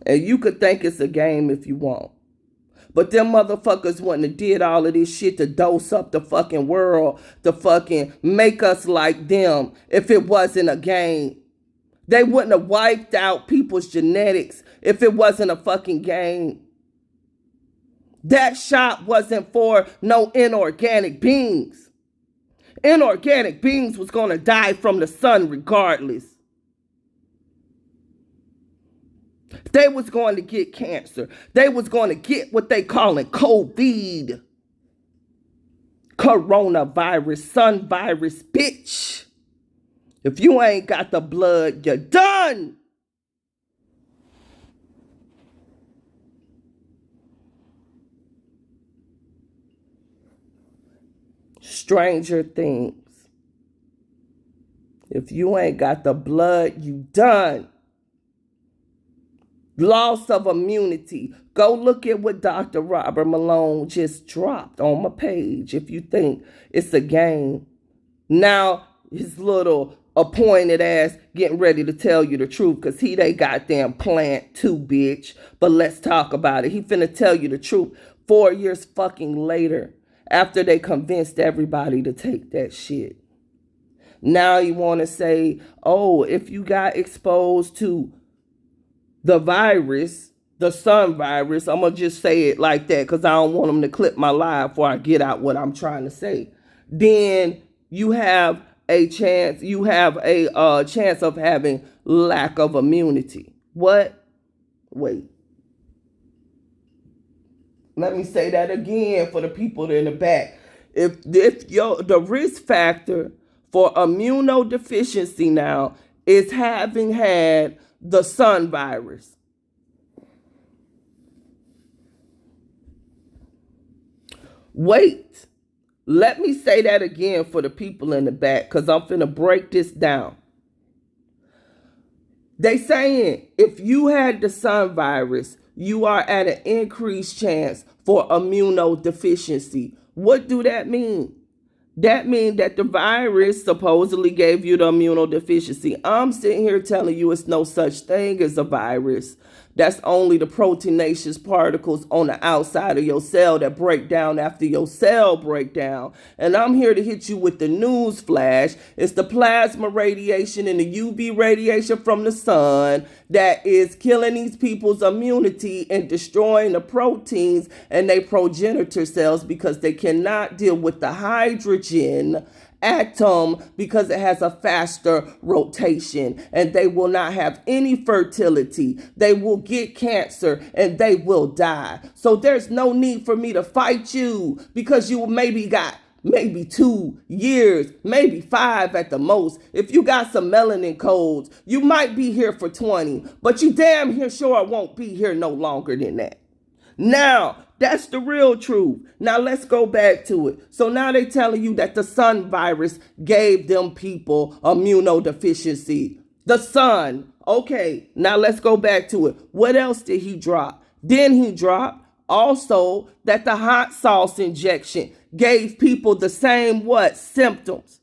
And you could think it's a game if you want. But them motherfuckers wouldn't have did all of this shit to dose up the fucking world, to fucking make us like them if it wasn't a game. They wouldn't have wiped out people's genetics if it wasn't a fucking game. That shot wasn't for no inorganic beings. Inorganic beings was going to die from the sun regardless. They was going to get cancer. They was going to get what they calling COVID. Coronavirus, sun virus, bitch. If you ain't got the blood, you're done. Stranger Things. If you ain't got the blood, you done. Loss of immunity. Go look at what Dr. Robert Malone just dropped on my page if you think it's a game. Now, his little appointed ass getting ready to tell you the truth because he they goddamn plant too, bitch. But let's talk about it. He finna tell you the truth 4 years fucking later after they convinced everybody to take that shit. Now you want to say, oh, if you got exposed to the virus, the sun virus, I'm going to just say it like that because I don't want them to clip my live before I get out what I'm trying to say. Then you have a chance of having lack of immunity. What? Wait. Let me say that again for the people in the back. If the risk factor for immunodeficiency now is having had the sun virus. Wait, let me say that again for the people in the back because I'm finna break this down. They saying if you had the sun virus, you are at an increased chance for immunodeficiency. What do that mean? That means that the virus supposedly gave you the immunodeficiency. I'm sitting here telling you it's no such thing as a virus. That's only the proteinaceous particles on the outside of your cell that break down after your cell breakdown. And I'm here to hit you with the news flash. It's the plasma radiation and the UV radiation from the sun that is killing these people's immunity and destroying the proteins and their progenitor cells because they cannot deal with the hydrogen atom because it has a faster rotation and they will not have any fertility. They will get cancer and they will die. So there's no need for me to fight you because you maybe got 2 years, maybe 5 at the most. If you got some melanin codes, you might be here for 20, but you damn here sure won't be here no longer than that. Now, that's the real truth. Now let's go back to it. So now they're telling you that the sun virus gave them people immunodeficiency. The sun. Okay, now let's go back to it. What else did he drop? Then he dropped also that the hot sauce injection gave people the same symptoms.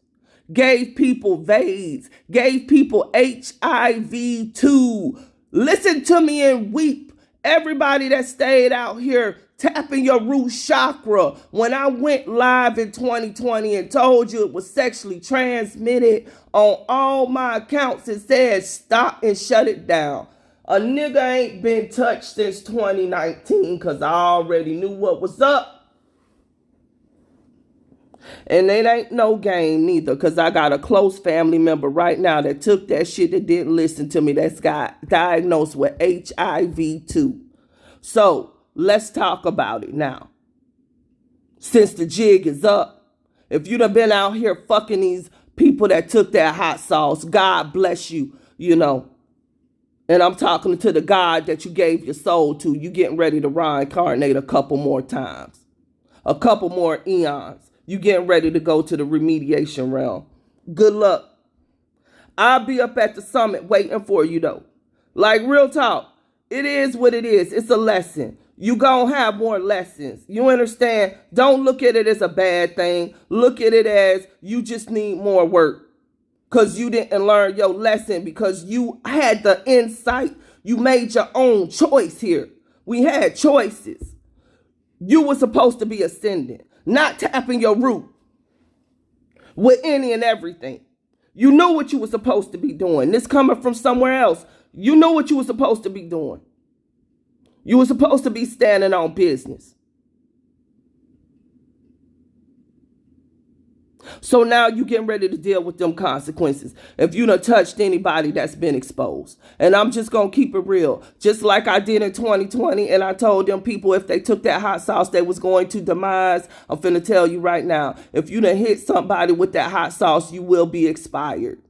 Gave people AIDS. Gave people HIV too. Listen to me and weep. Everybody that stayed out here tapping your root chakra when I went live in 2020 and told you it was sexually transmitted on all my accounts and said stop and shut it down. A nigga ain't been touched since 2019 because I already knew what was up. And it ain't no game neither because I got a close family member right now that took that shit that didn't listen to me that's got diagnosed with HIV too. So let's talk about it now. Since the jig is up, if you'd have been out here fucking these people that took that hot sauce, God bless you, you know. And I'm talking to the God that you gave your soul to. You getting ready to reincarnate a couple more times. A couple more eons. You getting ready to go to the remediation realm. Good luck. I'll be up at the summit waiting for you though. Like real talk. It is what it is. It's a lesson. You gonna have more lessons. You understand? Don't look at it as a bad thing. Look at it as you just need more work. Because you didn't learn your lesson. Because you had the insight. You made your own choice here. We had choices. You were supposed to be ascending. Not tapping your root with any and everything. You know what you were supposed to be doing. This coming from somewhere else. You know what you were supposed to be doing. You were supposed to be standing on business. So now you getting ready to deal with them consequences if you done touched anybody that's been exposed. And I'm just going to keep it real. Just like I did in 2020, and I told them people if they took that hot sauce, they was going to demise. I'm finna tell you right now, if you done hit somebody with that hot sauce, you will be expired.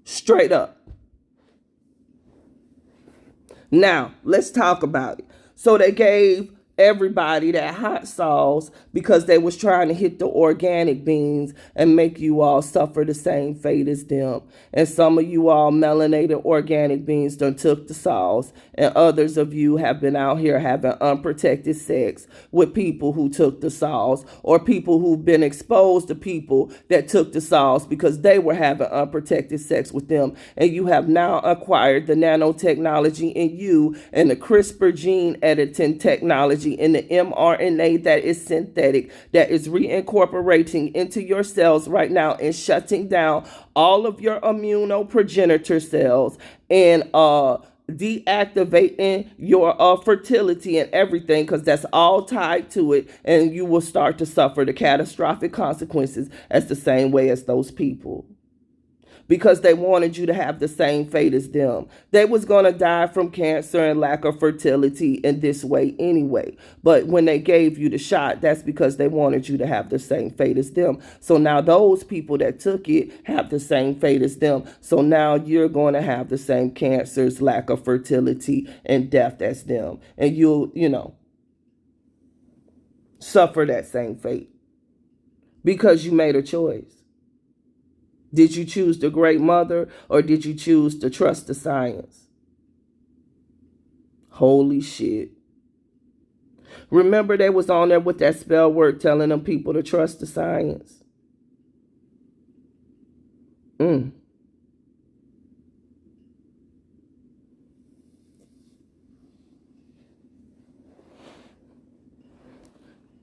Straight up. Now, let's talk about it. So they gave everybody that hot sauce because they was trying to hit the organic beans and make you all suffer the same fate as them. And some of you all melanated organic beans done took the sauce, and others of you have been out here having unprotected sex with people who took the sauce, or people who've been exposed to people that took the sauce because they were having unprotected sex with them. And you have now acquired the nanotechnology in you and the CRISPR gene editing technology in the mRNA that is synthetic, that is reincorporating into your cells right now and shutting down all of your immunoprogenitor cells and deactivating your fertility and everything, because that's all tied to it, and you will start to suffer the catastrophic consequences as the same way as those people, because they wanted you to have the same fate as them. They was going to die from cancer and lack of fertility in this way anyway. But when they gave you the shot, that's because they wanted you to have the same fate as them. So now those people that took it have the same fate as them. So now you're going to have the same cancers, lack of fertility, and death as them. And you'll, suffer that same fate because you made a choice. Did you choose the great mother, or did you choose to trust the science? Holy shit. Remember they was on there with that spell word telling them people to trust the science.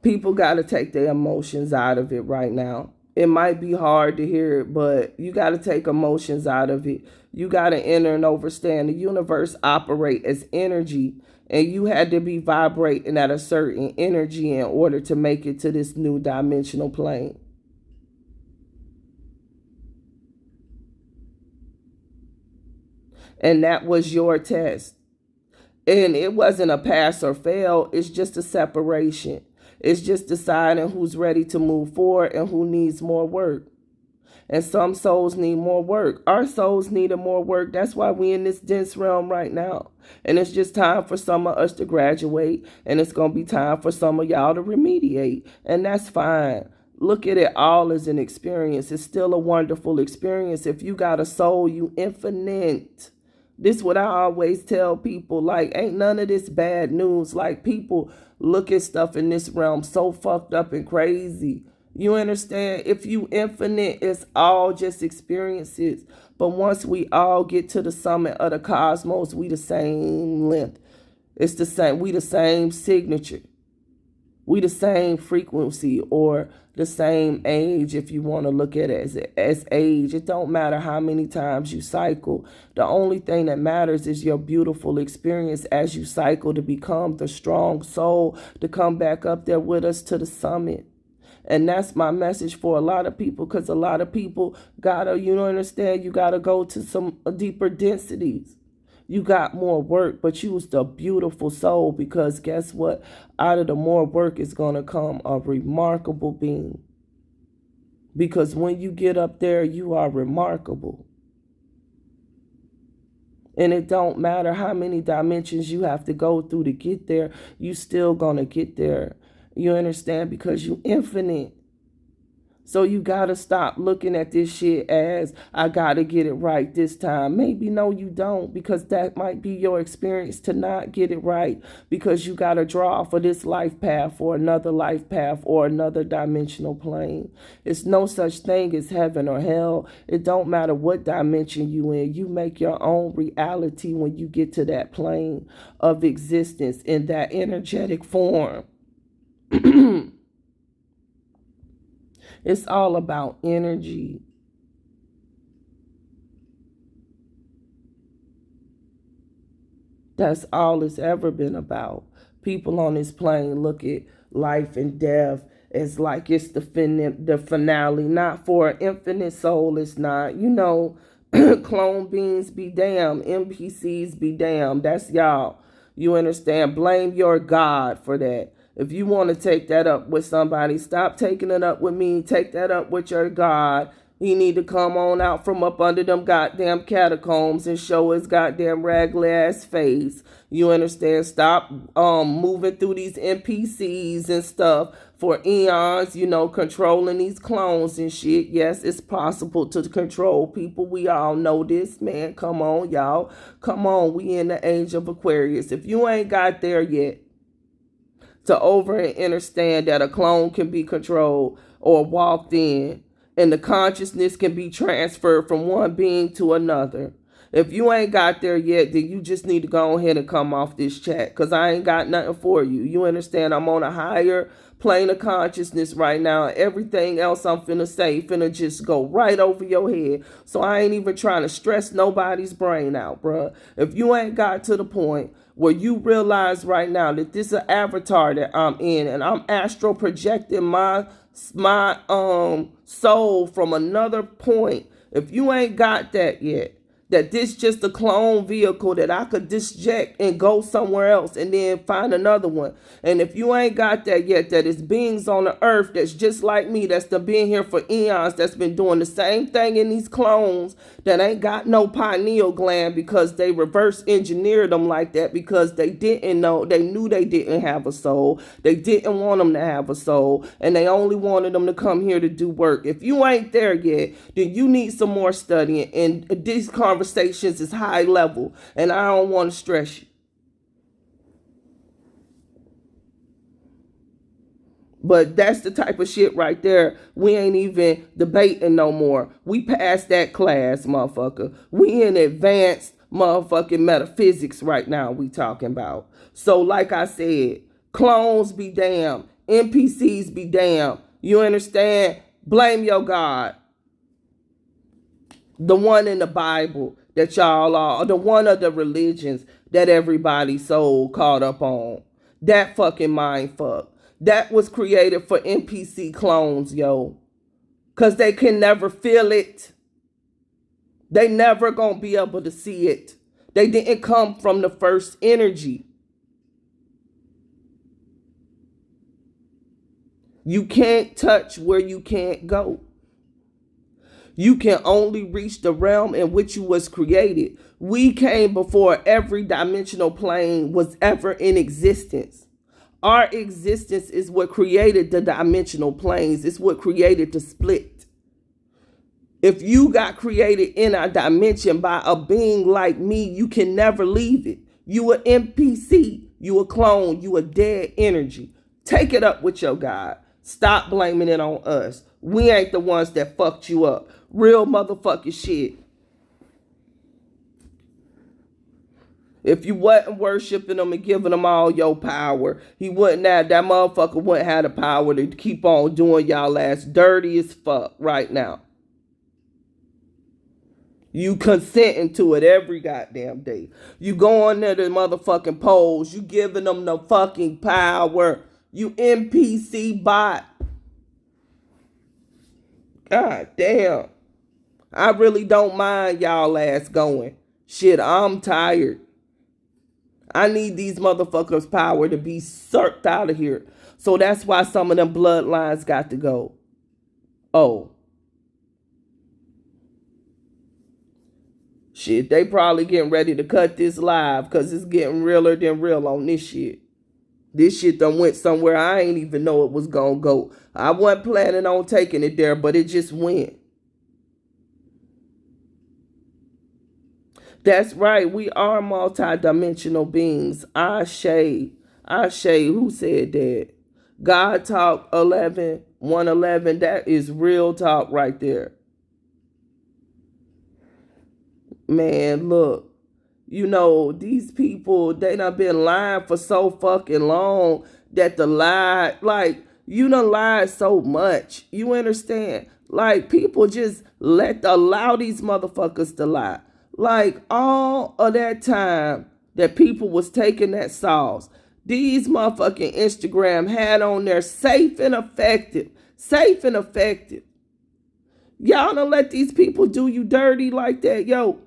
People got to take their emotions out of it right now. It might be hard to hear it, but you got to take emotions out of it. You got to enter and understand the universe operate as energy, and you had to be vibrating at a certain energy in order to make it to this new dimensional plane. And that was your test. And it wasn't a pass or fail. It's just a separation. It's just deciding who's ready to move forward and who needs more work. And some souls need more work. Our souls needed more work. That's why we in this dense realm right now. And it's just time for some of us to graduate. And it's going to be time for some of y'all to remediate. And that's fine. Look at it all as an experience. It's still a wonderful experience. If you got a soul, you infinite. This is what I always tell people. Like, ain't none of this bad news. Like, people look at stuff in this realm so fucked up and crazy. You understand? If you infinite, it's all just experiences. But once we all get to the summit of the cosmos, we the same length. It's the same. We the same signature. We the same frequency, or the same age, if you want to look at it as age. It don't matter how many times you cycle. The only thing that matters is your beautiful experience as you cycle to become the strong soul to come back up there with us to the summit. And that's my message for a lot of people, because a lot of people gotta, understand, you gotta go to some deeper densities. You got more work, but you was the beautiful soul, because guess what? Out of the more work is going to come a remarkable being. Because when you get up there, you are remarkable. And it don't matter how many dimensions you have to go through to get there, you still going to get there. You understand? Because you infinite. So you got to stop looking at this shit as, I got to get it right this time. Maybe no, you don't, because that might be your experience to not get it right, because you got to draw for this life path or another life path or another dimensional plane. It's no such thing as heaven or hell. It don't matter what dimension you in. You make your own reality when you get to that plane of existence in that energetic form. It's all about energy. That's all it's ever been about. People on this plane look at life and death It's like it's the finale, not for an infinite soul. It's not, clone beings be damned, NPCs be damned. That's y'all. You understand? Blame your God for that. If you want to take that up with somebody, stop taking it up with me. Take that up with your God. He need to come on out from up under them goddamn catacombs and show his goddamn raggedy ass face. You understand? Stop moving through these NPCs and stuff for eons, controlling these clones and shit. Yes, it's possible to control people. We all know this, man. Come on, y'all. Come on. We in the age of Aquarius. If you ain't got there yet, to over and understand that a clone can be controlled or walked in, and the consciousness can be transferred from one being to another. If you ain't got there yet, then you just need to go ahead and come off this chat, because I ain't got nothing for you. You understand? I'm on a higher plane of consciousness right now. Everything else I'm finna say finna just go right over your head. So I ain't even trying to stress nobody's brain out, bruh. If you ain't got to the point where you realize right now that this is an avatar that I'm in, and I'm astral projecting my soul from another point. If you ain't got that yet, that this just a clone vehicle that I could disject and go somewhere else and then find another one. And if you ain't got that yet, that it's beings on the earth that's just like me, that's been here for eons, that's been doing the same thing in these clones, that ain't got no pineal gland because they reverse engineered them like that because they didn't know, they knew they didn't have a soul. They didn't want them to have a soul, and they only wanted them to come here to do work. If you ain't there yet, then you need some more studying, and these conversations is high level, and I don't want to stress you. But that's the type of shit right there. We ain't even debating no more. We passed that class, motherfucker. We in advanced motherfucking metaphysics right now we talking about. So like I said, clones be damned. NPCs be damned. You understand? Blame your God. The one in the Bible that y'all are, the one of the religions that everybody's so caught up on. That fucking mind fuck. That was created for NPC clones, yo. Because they can never feel it. They never gonna be able to see it. They didn't come from the first energy. You can't touch where you can't go. You can only reach the realm in which you was created. We came before every dimensional plane was ever in existence. Our existence is what created the dimensional planes. It's what created the split. If you got created in a dimension by a being like me, you can never leave it. You an NPC. You a clone. You a dead energy. Take it up with your God. Stop blaming it on us. We ain't the ones that fucked you up. Real motherfucking shit. If you wasn't worshiping them and giving them all your power, he wouldn't have, that motherfucker wouldn't have the power to keep on doing y'all ass dirty as fuck right now. You consenting to it every goddamn day. You go on there to motherfucking polls. You giving them the fucking power. You NPC bot. God damn. I really don't mind y'all ass going. Shit, I'm tired. I need these motherfuckers' power to be sucked out of here. So that's why some of them bloodlines got to go. Oh. Shit, they probably getting ready to cut this live because it's getting realer than real on this shit. This shit done went somewhere I ain't even know it was gonna go. I wasn't planning on taking it there, but it just went. That's right. We are multi-dimensional beings. Ashe. Ashe. Who said that? God Talk 111. That is real talk right there. Man, look. You know, these people, they done been lying for so fucking long that the lie, like, you done lied so much. You understand? Like, people just allow these motherfuckers to lie. Like, all of that time that people was taking that sauce, These motherfucking Instagram had on there safe and effective. Safe and effective. Y'all don't let these people do you dirty like that, yo.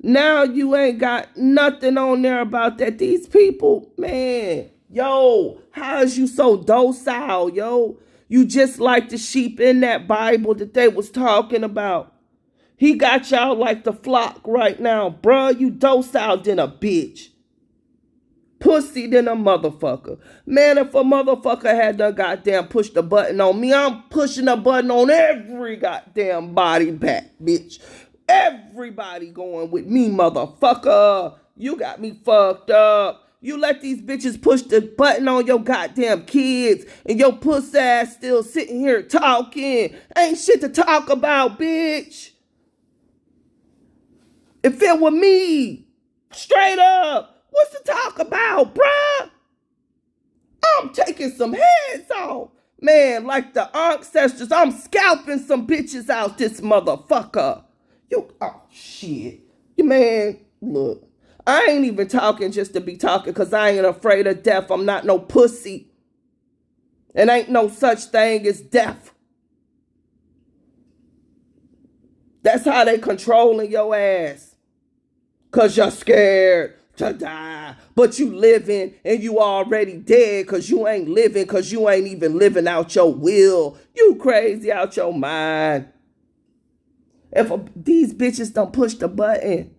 Now you ain't got nothing on there about that. These people, man, yo, how is you so docile, yo? You just like the sheep in that Bible that they was talking about. He got y'all like the flock right now. Bruh, you docile than a bitch. Pussy than a motherfucker. Man, if a motherfucker had done goddamn push the button on me, I'm pushing a button on every goddamn body back, bitch. Everybody going with me, motherfucker. You got me fucked up. You let these bitches push the button on your goddamn kids and your pussy ass still sitting here talking. Ain't shit to talk about, bitch. If it were me, straight up, what's to talk about, bruh? I'm taking some heads off. Man, like the ancestors, I'm scalping some bitches out this motherfucker. Oh, shit. Man, look, I ain't even talking just to be talking because I ain't afraid of death. I'm not no pussy. And ain't no such thing as death. That's how they controlling your ass. Because you're scared to die. But you living and you already dead because you ain't living because you ain't even living out your will. You crazy out your mind. If these bitches don't push the button,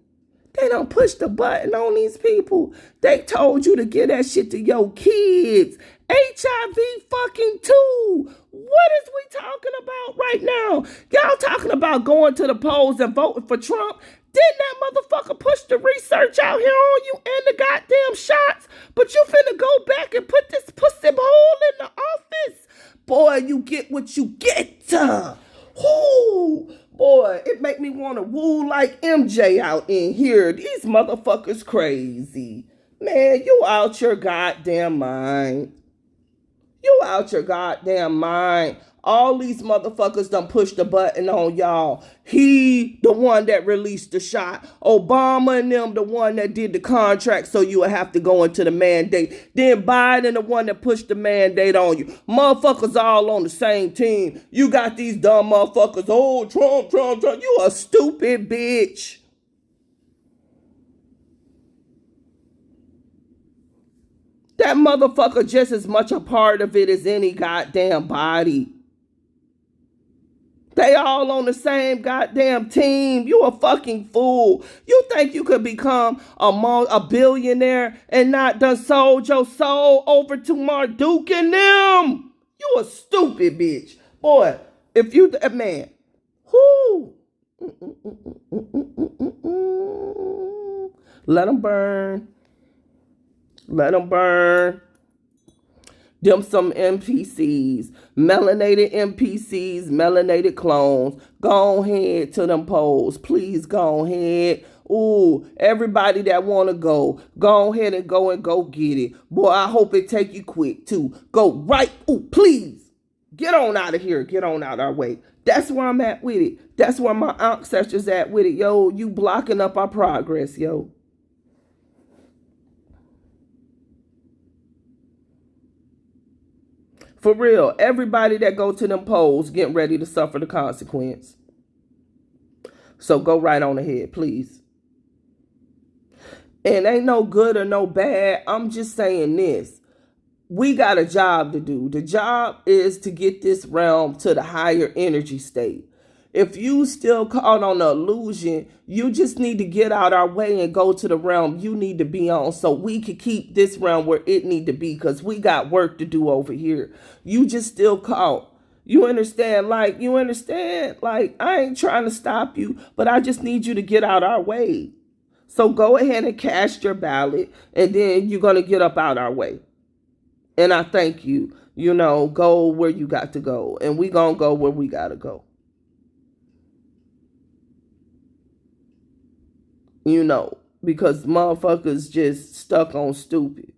they don't push the button on these people. They told you to give that shit to your kids. HIV fucking too. What is we talking about right now? Y'all talking about going to the polls and voting for Trump? Didn't that motherfucker push the research out here on you and the goddamn shots? But you finna go back and put this pussy hole in the office? Boy, you get what you get. Whoo. Boy, it make me want to woo like MJ out in here. These motherfuckers crazy. Man, you out your goddamn mind. You out your goddamn mind. All these motherfuckers done pushed the button on y'all. He, the one that released the shot. Obama and them, the one that did the contract so you would have to go into the mandate. Then Biden, the one that pushed the mandate on you. Motherfuckers all on the same team. You got these dumb motherfuckers. Oh, Trump. You a stupid bitch. That motherfucker just as much a part of it as any goddamn body. They all on the same goddamn team. You a fucking fool. You think you could become a billionaire and not done sold your soul over to Marduk and them? You a stupid bitch. Boy, if you, man, whoo. Let them burn. Let them burn. Them some NPCs, melanated NPCs, melanated clones. Go ahead to them polls. Please go ahead. Ooh, everybody that want to go ahead and go get it. Boy, I hope it take you quick too. Go right. Ooh, please. Get on out of here. Get on out our way. That's where I'm at with it. That's where my ancestors at with it. Yo, you blocking up our progress, yo. For real, everybody that go to them polls getting ready to suffer the consequence. So go right on ahead, please. And ain't no good or no bad. I'm just saying this. We got a job to do. The job is to get this realm to the higher energy state. If you still caught on the illusion, you just need to get out our way and go to the realm you need to be on so we can keep this realm where it need to be because we got work to do over here. You just still caught. You understand? Like, I ain't trying to stop you, but I just need you to get out our way. So go ahead and cast your ballot and then you're going to get up out our way. And I thank you. You know, go where you got to go. And we going to go where we got to go. You know, because motherfuckers just stuck on stupid.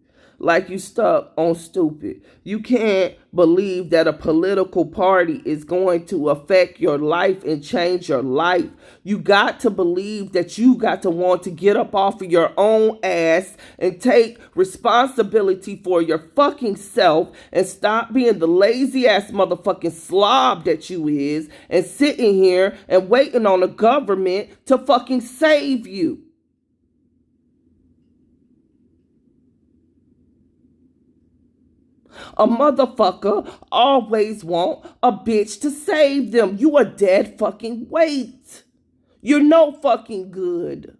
like you stuck on stupid. You can't believe that a political party is going to affect your life and change your life. You got to believe that you got to want to get up off of your own ass and take responsibility for your fucking self and stop being the lazy ass motherfucking slob that you is and sitting here and waiting on the government to fucking save you. A motherfucker always want a bitch to save them. You a dead fucking weight. You're no fucking good.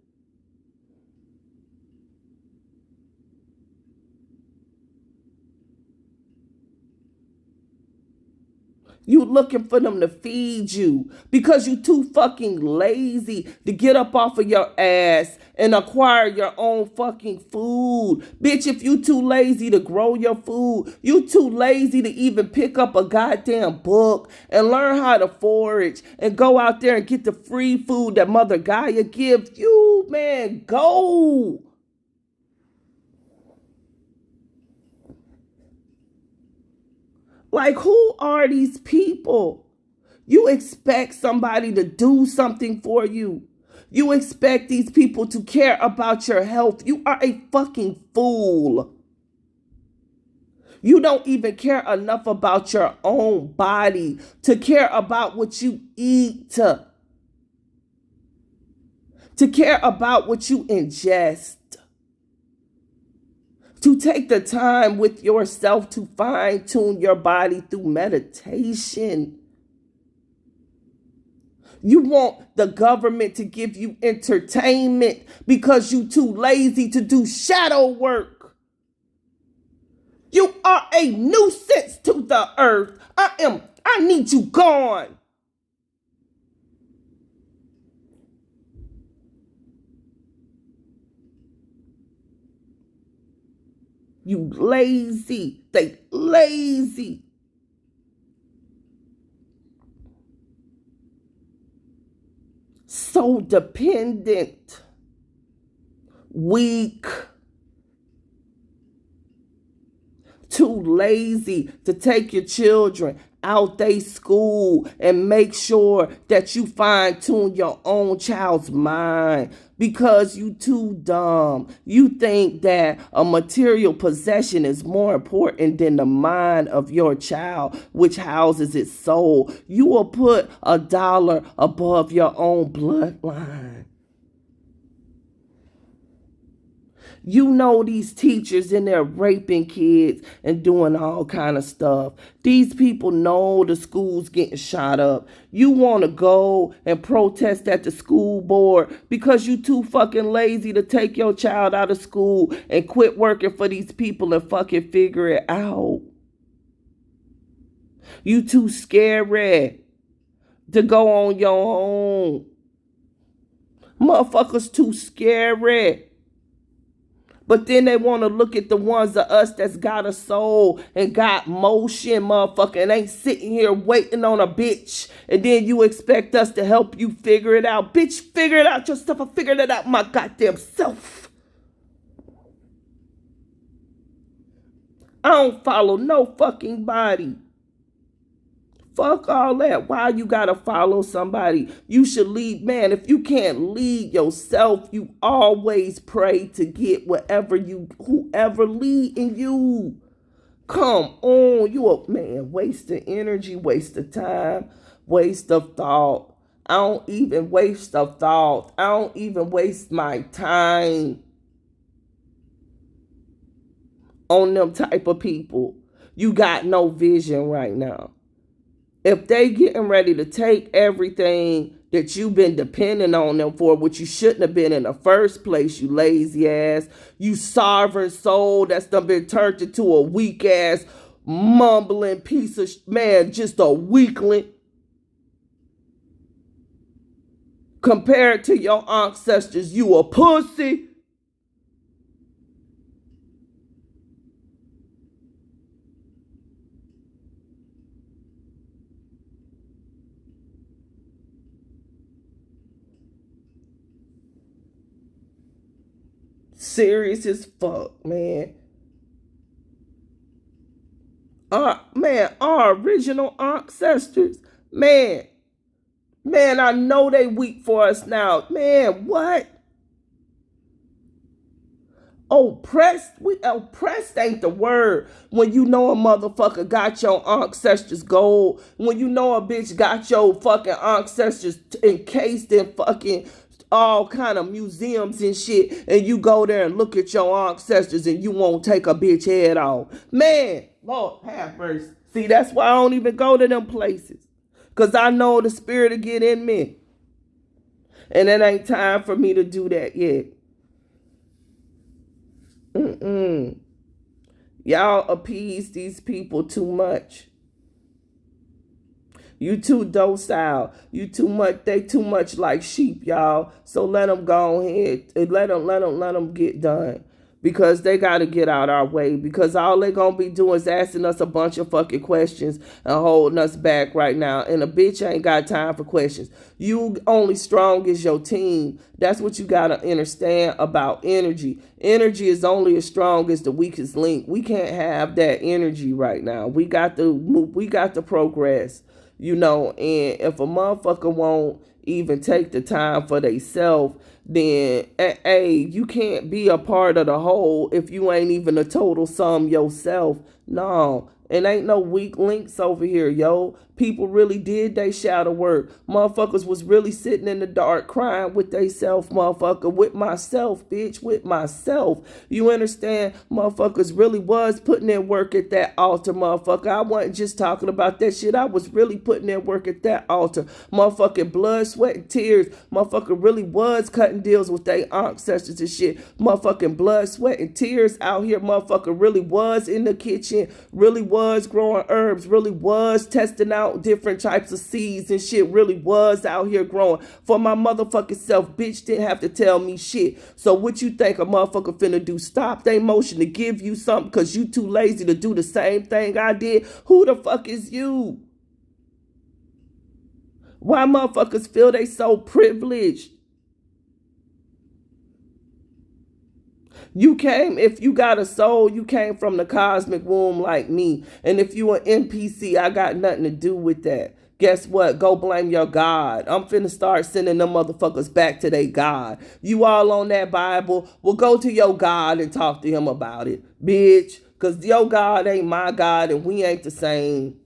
You looking for them to feed you because you too fucking lazy to get up off of your ass and acquire your own fucking food. Bitch, if you too lazy to grow your food, you too lazy to even pick up a goddamn book and learn how to forage and go out there and get the free food that Mother Gaia gives you, man, go. Like, who are these people? You expect somebody to do something for you. You expect these people to care about your health. You are a fucking fool. You don't even care enough about your own body to care about what you eat, to care about what you ingest, to take the time with yourself to fine tune your body through meditation. You want the government to give you entertainment because you too lazy to do shadow work. You are a nuisance to the earth. I need you gone. You lazy. They lazy. So dependent. Weak. Too lazy to take your children out they school and make sure that you fine tune your own child's mind because you too dumb. You think that a material possession is more important than the mind of your child, which houses its soul. You will put a dollar above your own bloodline. You know these teachers in there raping kids and doing all kind of stuff. These people know the school's getting shot up. You want to go and protest at the school board because you too fucking lazy to take your child out of school and quit working for these people and fucking figure it out. You too scared to go on your own. Motherfuckers too scared. But then they want to look at the ones of us that's got a soul and got motion, motherfucker, and ain't sitting here waiting on a bitch. And then you expect us to help you figure it out. Bitch, figure it out yourself. I figured it out my goddamn self. I don't follow no fucking body. Fuck all that. Why you gotta follow somebody? You should lead. Man, if you can't lead yourself, you always pray to get whoever leading you. Come on. You a man, waste of energy, waste of time, waste of thought. I don't even waste of thought. I don't even waste my time on them type of people. You got no vision right now. If they getting ready to take everything that you've been depending on them for, which you shouldn't have been in the first place, you lazy ass, you sovereign soul that's done been turned into a weak ass, mumbling piece of man, just a weakling. Compared to your ancestors, you a pussy. Serious as fuck, man. Man, our original ancestors, man, I know they weak for us now. Man, what? Oppressed ain't the word when you know a motherfucker got your ancestors gold, when you know a bitch got your fucking ancestors encased in fucking all kind of museums and shit, and you go there and look at your ancestors and you won't take a bitch head off. Man, Lord have mercy. See, that's why I don't even go to them places, because I know the spirit will get in me, and it ain't time for me to do that yet. Y'all appease these people too much. You too docile. You too much. They too much like sheep, y'all. So let them go ahead and let them get done, because they got to get out our way. Because all they gonna be doing is asking us a bunch of fucking questions and holding us back right now. And a bitch ain't got time for questions. You only strong as your team. That's what you gotta understand about energy. Energy is only as strong as the weakest link. We can't have that energy right now. We got to move. We got to progress. And if a motherfucker won't even take the time for theyself, then hey, you can't be a part of the whole if you ain't even a total sum yourself. No, it ain't no weak links over here, yo. People really did they shadow work. Motherfuckers was really sitting in the dark crying with they self, motherfucker. With myself, bitch, with myself. You understand? Motherfuckers really was putting in work at that altar, motherfucker. I wasn't just talking about that shit. I was really putting in work at that altar. Motherfucking blood, sweat, and tears. Motherfucker really was cutting deals with their ancestors and shit. Motherfucking blood, sweat, and tears out here. Motherfucker really was in the kitchen. Really was growing herbs. Really was testing out different types of seeds and shit. Really was out here growing for my motherfucking self. Bitch didn't have to tell me shit. So what you think a motherfucker finna do? Stop their motion to give you something because you too lazy to do the same thing I did? Who the fuck is you? Why motherfuckers feel they so privileged? You came, if you got a soul, you came from the cosmic womb like me. And if you an NPC, I got nothing to do with that. Guess what? Go blame your God. I'm finna start sending them motherfuckers back to their God. You all on that Bible? Well, go to your God and talk to him about it, bitch. Because your God ain't my God and we ain't the same.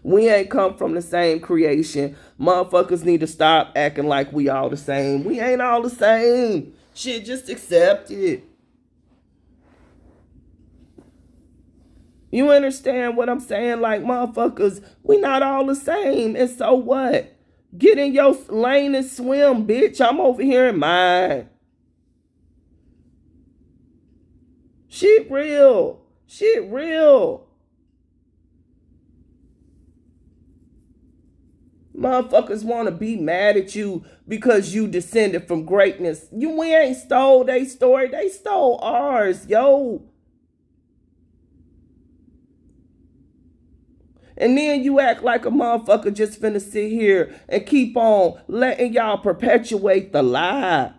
We ain't come from the same creation. Motherfuckers need to stop acting like we all the same. We ain't all the same. Shit, just accept it. You understand what I'm saying? Like, motherfuckers, we not all the same. And so what? Get in your lane and swim, bitch. I'm over here in mine. Shit real. Shit real. Motherfuckers want to be mad at you because you descended from greatness. We ain't stole their story. They stole ours, yo. And then you act like a motherfucker just finna sit here and keep on letting y'all perpetuate the lie.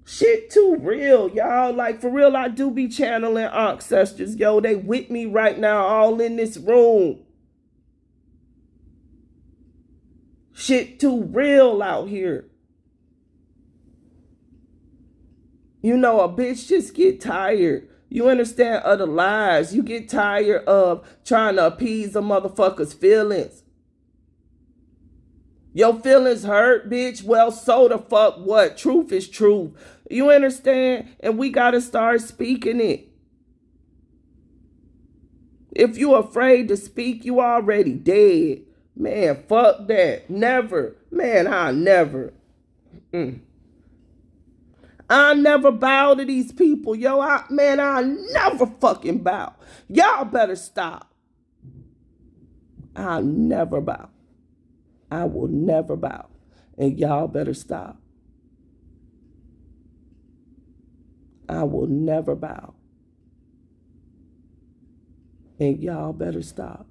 Shit too real, y'all. Like, for real, I do be channeling ancestors, yo. They with me right now, all in this room. Shit too real out here. A bitch just get tired. You understand other lies. You get tired of trying to appease a motherfucker's feelings. Your feelings hurt, bitch. Well, so the fuck what? Truth is truth. You understand? And we gotta start speaking it. If you afraid to speak, you already dead. Man, fuck that. Never. Man, I'll never. I never bow to these people, yo. I never fucking bow. Y'all better stop. I'll never bow. I will never bow. And y'all better stop. I will never bow. And y'all better stop.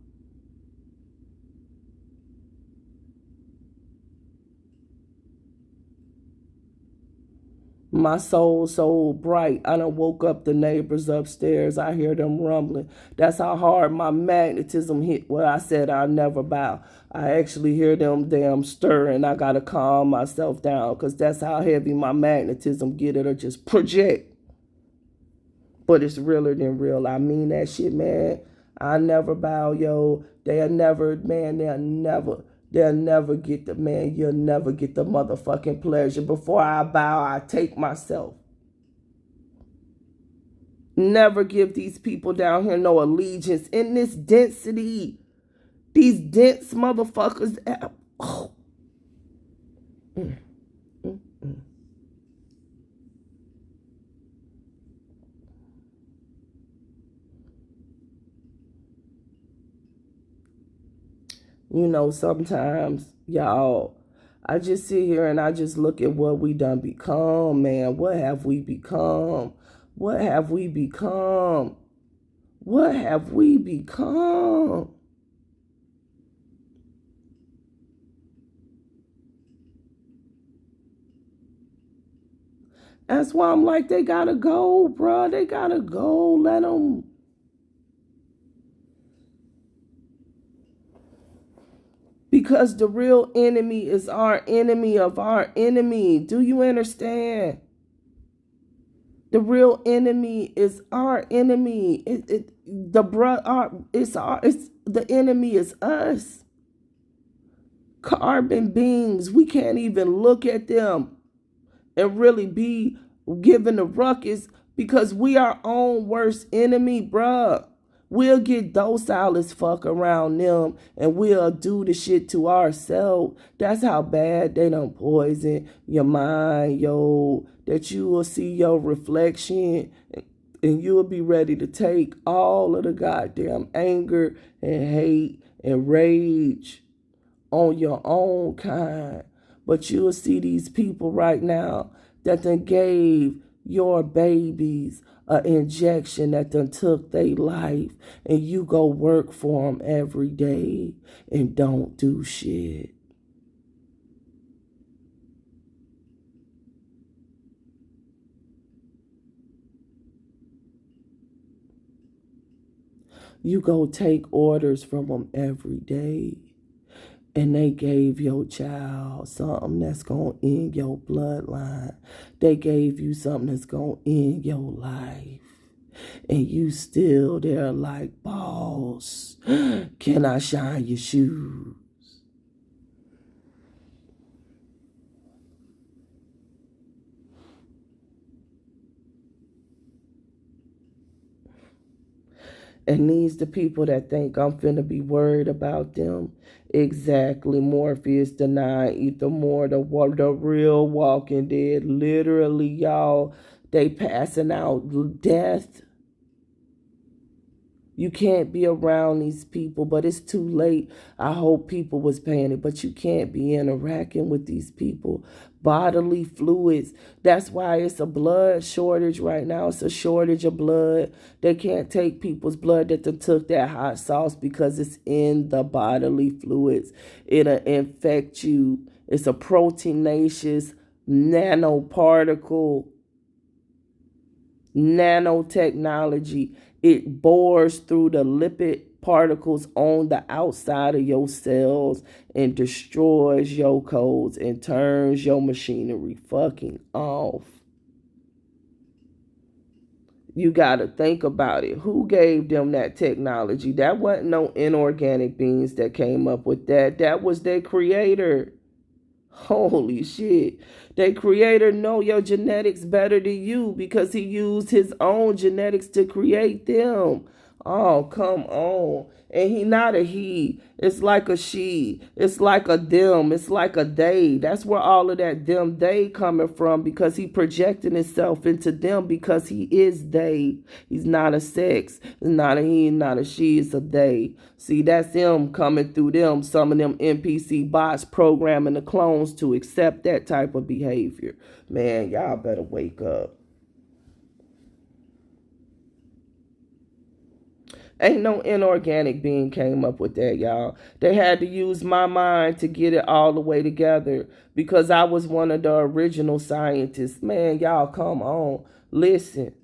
My soul so bright. I done woke up the neighbors upstairs. I hear them rumbling. That's how hard my magnetism hit. Well, I said I'll never bow. I actually hear them damn stirring. I gotta calm myself down because that's how heavy my magnetism get. It'll just project. But it's realer than real. I mean that shit, man. I never bow, yo. They'll never get the, man. You'll never get the motherfucking pleasure. Before I bow, I take myself. Never give these people down here no allegiance in this density. These dense motherfuckers. Oh. Mm, mm, mm. You know, sometimes, y'all, I just sit here and I just look at what we done become, man. What have we become? What have we become? What have we become? That's why I'm like, they gotta go, bruh. They gotta go. Let them. Because the real enemy is our enemy of our enemy. Do you understand? The real enemy is our enemy. It's the enemy is us. Carbon beings. We can't even look at them and really be given a ruckus because we our own worst enemy, bruh. We'll get docile as fuck around them and we'll do the shit to ourselves. That's how bad they done poison your mind, yo. That you will see your reflection and you'll be ready to take all of the goddamn anger and hate and rage on your own kind. But you'll see these people right now that done gave your babies an injection that done took their life, and you go work for them every day and don't do shit. You go take orders from them every day. And they gave your child something that's going to end your bloodline. They gave you something that's going to end your life. And you still there like, boss, can I shine your shoes? And these the people that think I'm finna be worried about them. Exactly. Morpheus denied Ether more the real walking dead. Literally, y'all, they passing out death. You can't be around these people, but it's too late. I hope people was paying it, but you can't be interacting with these people. Bodily fluids. That's why it's a blood shortage right now. It's a shortage of blood. They can't take people's blood that they took that hot sauce because it's in the bodily fluids. It'll infect you. It's a proteinaceous nanoparticle nanotechnology. It bores through the lipid particles on the outside of your cells and destroys your codes and turns your machinery fucking off. You got to think about it. Who gave them that technology? That wasn't no inorganic beings that came up with that. That was their creator. Holy shit. Their creator know your genetics better than you because he used his own genetics to create them. Oh, come on. And he not a he. It's like a she. It's like a them. It's like a they. That's where all of that them they coming from because he projecting himself into them because he is they. He's not a sex. It's not a he, not a she. It's a they. See, that's him coming through them. Some of them NPC bots programming the clones to accept that type of behavior. Man, y'all better wake up. Ain't no inorganic being came up with that, y'all. They had to use my mind to get it all the way together because I was one of the original scientists. Man, y'all, come on. Listen.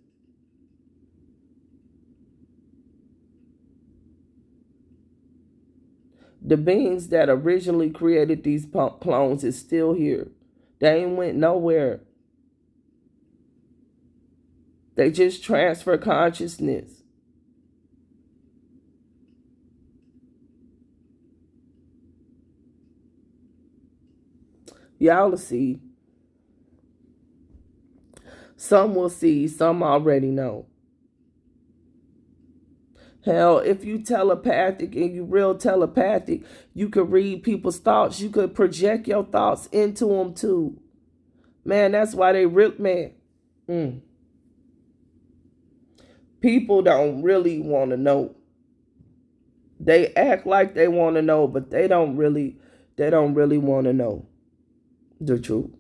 The beings that originally created these clones is still here. They ain't went nowhere. They just transfer consciousness. Y'all will see. Some will see, some already know. Hell, if you telepathic and you real telepathic, you could read people's thoughts. You could project your thoughts into them too. Man, that's why they real man. Mm. People don't really want to know. They act like they want to know, but they don't really want to know the truth.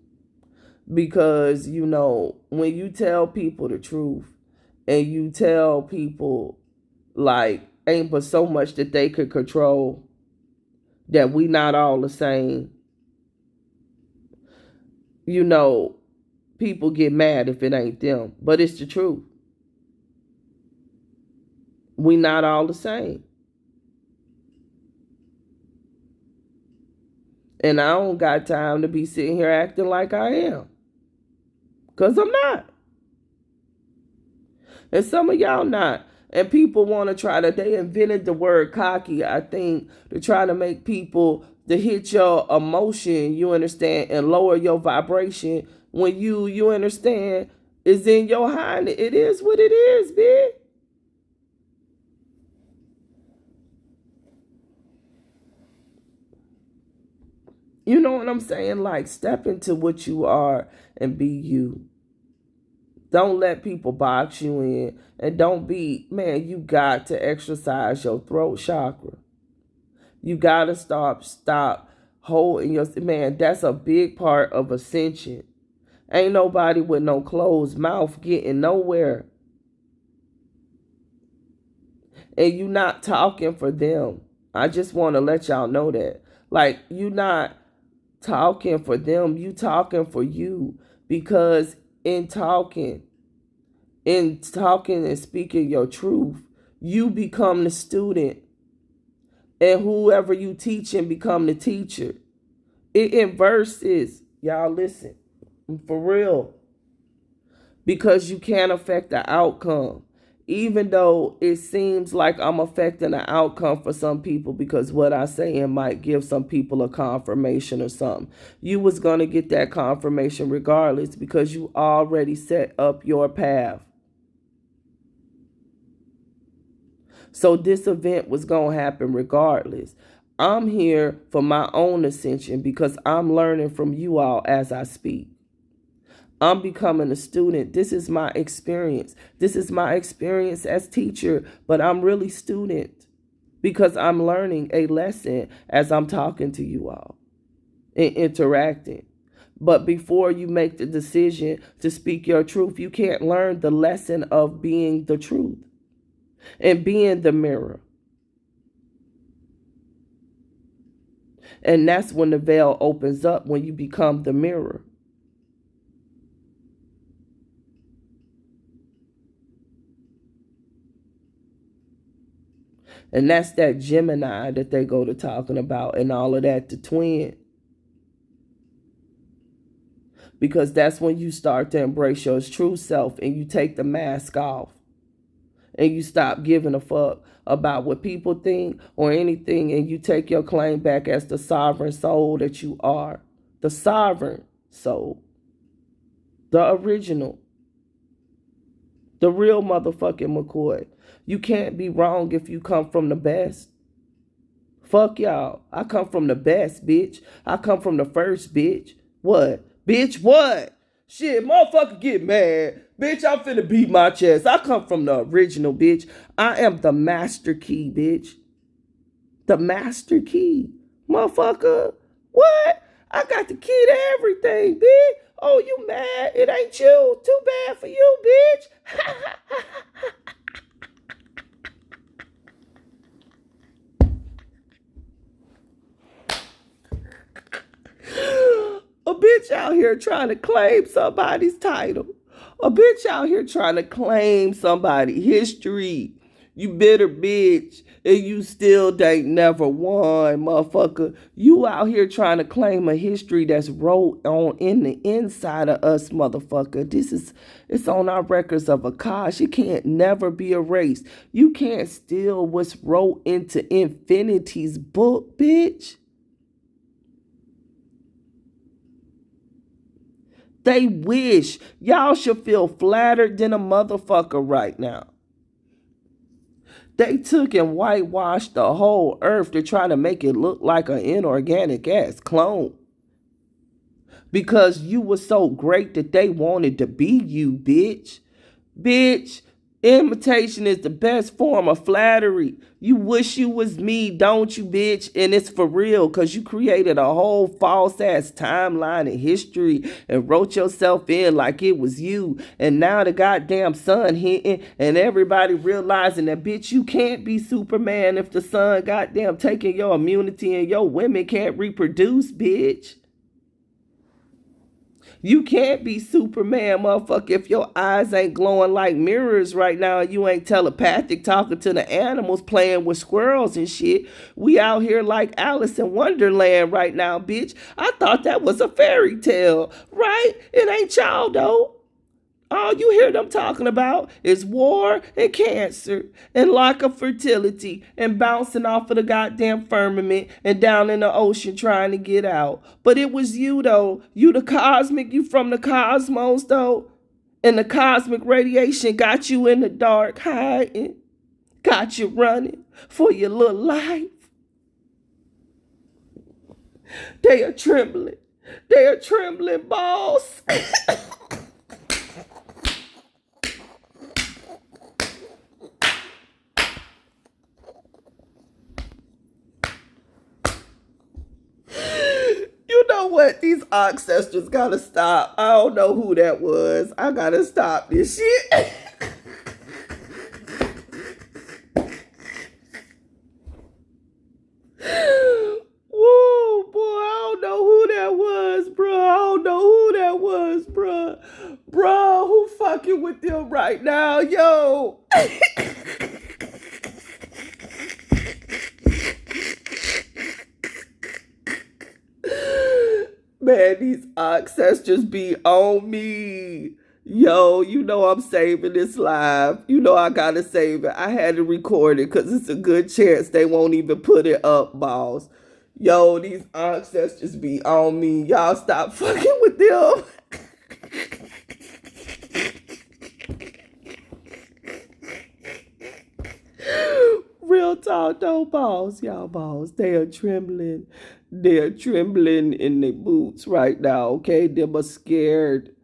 Because, when you tell people the truth and you tell people like ain't but so much that they could control, that we not all the same, people get mad if it ain't them. But it's the truth. We not all the same. And I don't got time to be sitting here acting like I am. Because I'm not. And some of y'all not. And people want to they invented the word cocky, I think, to try to make people to hit your emotion, you understand, and lower your vibration when you understand, is in your hand. It is what it is, bitch. You know what I'm saying? Like, step into what you are and be you. Don't let people box you in. And don't be, man, you got to exercise your throat chakra. You got to stop holding your, man, that's a big part of ascension. Ain't nobody with no closed mouth getting nowhere. And you not talking for them. I just want to let y'all know that. Like, you not talking for them, you talking for you. Because in talking and speaking your truth, you become the student. And whoever you teaching become the teacher. It inverses. Y'all listen. For real. Because you can't affect the outcome. Even though it seems like I'm affecting the outcome for some people because what I say might give some people a confirmation or something. You was going to get that confirmation regardless because you already set up your path. So this event was going to happen regardless. I'm here for my own ascension because I'm learning from you all as I speak. I'm becoming a student. This is my experience. This is my experience as teacher, but I'm really student because I'm learning a lesson as I'm talking to you all and interacting. But before you make the decision to speak your truth, you can't learn the lesson of being the truth and being the mirror. And that's when the veil opens up, when you become the mirror. And that's that Gemini that they go to talking about and all of that, the twin. Because that's when you start to embrace your true self and you take the mask off. And you stop giving a fuck about what people think or anything. And you take your claim back as the sovereign soul that you are. The sovereign soul. The original. The real motherfucking McCoy. You can't be wrong if you come from the best. Fuck y'all. I come from the best, bitch. I come from the first, bitch. What? Bitch, what? Shit, motherfucker get mad. Bitch, I'm finna beat my chest. I come from the original, bitch. I am the master key, bitch. The master key. Motherfucker. What? I got the key to everything, bitch. Oh, you mad? It ain't you. Too bad for you, bitch. bitch out here trying to claim somebody's title. A bitch out here trying to claim somebody's history. You bitter bitch. And you still ain't never won, motherfucker. You out here trying to claim a history that's wrote on in the inside of us, motherfucker. It's on our records of Akash. It can't never be erased. You can't steal what's wrote into infinity's book, bitch. They wish. Y'all should feel flattered than a motherfucker right now. They took and whitewashed the whole earth to try to make it look like an inorganic ass clone. Because you were so great that they wanted to be you, bitch. Bitch, imitation is the best form of flattery. You wish you was me, don't you, bitch? And it's for real, because you created a whole false-ass timeline in history and wrote yourself in like it was you. And now the goddamn sun hitting and everybody realizing that, bitch, you can't be Superman if the sun goddamn taking your immunity and your women can't reproduce, bitch. You can't be Superman, motherfucker, if your eyes ain't glowing like mirrors right now and you ain't telepathic talking to the animals, playing with squirrels and shit. We out here like Alice in Wonderland right now, bitch. I thought that was a fairy tale, right? It ain't y'all, though. All you hear them talking about is war and cancer and lack of fertility and bouncing off of the goddamn firmament and down in the ocean trying to get out. But it was you, though. You the cosmic, you from the cosmos, though. And the cosmic radiation got you in the dark hiding, got you running for your little life. They are trembling. They are trembling, boss. You know what? These ancestors gotta stop. I don't know who that was. I gotta stop this shit. Whoa, boy, I don't know who that was, bro. I don't know who that was, bro. Bro, who fucking with them right now, yo? Man, these ancestors be on me. Yo, you know I'm saving this live. You know I gotta save it. I had to record it because it's a good chance they won't even put it up, boss. Yo, these ancestors be on me. Y'all stop fucking with them. Real talk though, boss. Y'all, boss. They are trembling. They are trembling in their boots right now, okay? They are scared.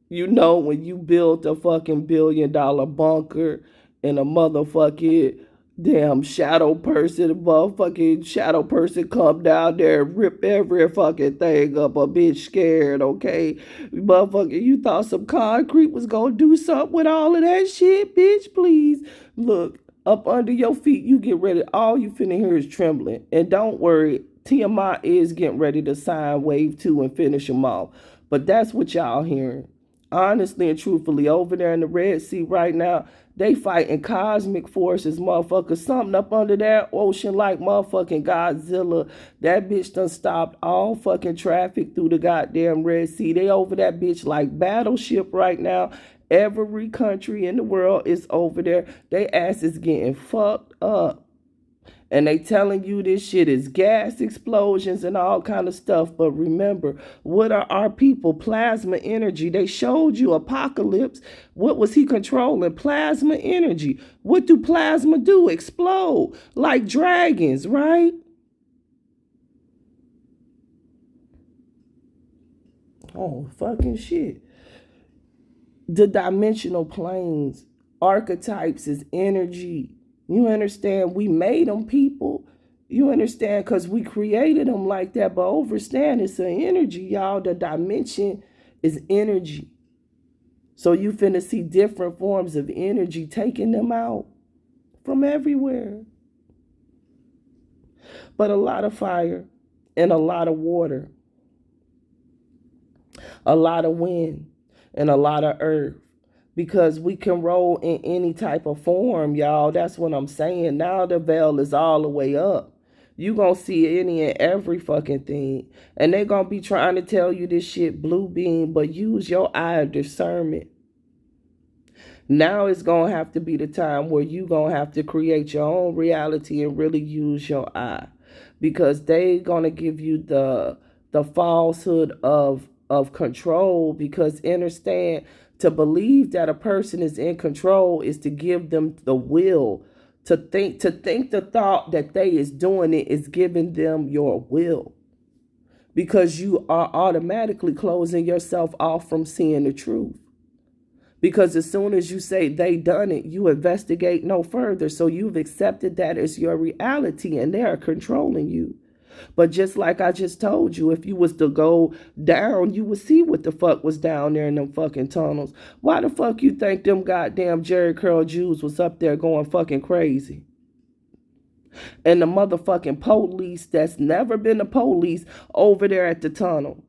You know when you built a fucking $1 billion bunker and a motherfucking damn motherfucking shadow person come down there and rip every fucking thing up, a bitch scared, okay? Motherfucker, you thought some concrete was gonna do something with all of that shit, bitch? Please. Look, up under your feet, you get ready. All you finna hear is trembling. And don't worry, Tiamat is getting ready to sign wave 2 and finish them off. But that's what y'all hearing. Honestly and truthfully, over there in the Red Sea right now, they fighting cosmic forces, motherfucker. Something up under that ocean like motherfucking Godzilla. That bitch done stopped all fucking traffic through the goddamn Red Sea. They over that bitch like Battleship right now. Every country in the world is over there. They ass is getting fucked up. And they telling you this shit is gas explosions and all kind of stuff. But remember, what are our people? Plasma energy. They showed you Apocalypse. What was he controlling? Plasma energy. What do plasma do? Explode. Like dragons, right? Oh, fucking shit. The dimensional planes, archetypes is energy. You understand? We made them, people. You understand? Because we created them like that. But understand, it's an energy, y'all. The dimension is energy. So you finna see different forms of energy taking them out from everywhere. But a lot of fire and a lot of water. a lot of wind, and a lot of earth. Because we can roll in any type of form, y'all. That's what I'm saying. Now the veil is all the way up. You gonna see any and every fucking thing. And they gonna be trying to tell you this shit blue beam, but use your eye of discernment. Now it's gonna have to be the time where you gonna have to create your own reality and really use your eye, because they gonna give you the falsehood of control. Because understand, to believe that a person is in control is to give them the will to think the thought that they is doing it is giving them your will, because you are automatically closing yourself off from seeing the truth. Because as soon as you say they done it, you investigate no further. So you've accepted that as your reality and they are controlling you. But just like I just told you, if you was to go down, you would see what the fuck was down there in them fucking tunnels. Why the fuck you think them goddamn Jerry Curl Jews was up there going fucking crazy? And the motherfucking police that's never been the police over there at the tunnel.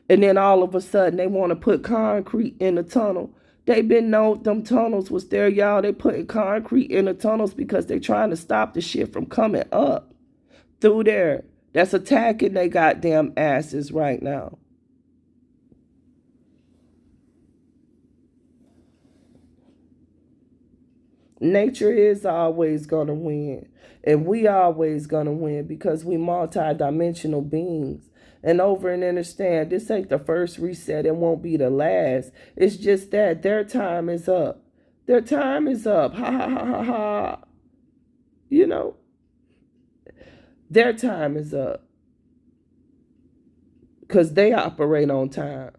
And then all of a sudden they want to put concrete in the tunnel. They been known them tunnels was there, y'all. They putting concrete in the tunnels because they trying to stop the shit from coming up through there. That's attacking they goddamn asses right now. Nature is always gonna win. And we always gonna win because we multi-dimensional beings. And over and understand, this ain't the first reset. It won't be the last. It's just that their time is up. Their time is up. Ha ha ha ha ha. You know, their time is up. Because they operate on time.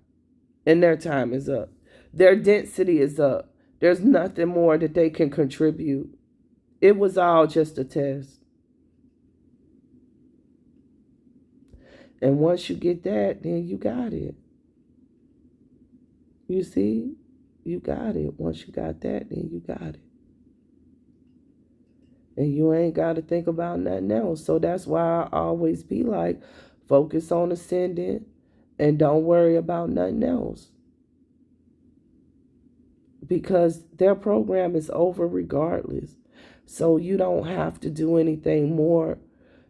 And their time is up. Their density is up. There's nothing more that they can contribute. It was all just a test. And once you get that, then you got it. You see? You got it. Once you got that, then you got it. And you ain't got to think about nothing else. So that's why I always be like, focus on ascending and don't worry about nothing else. Because their program is over regardless. So you don't have to do anything more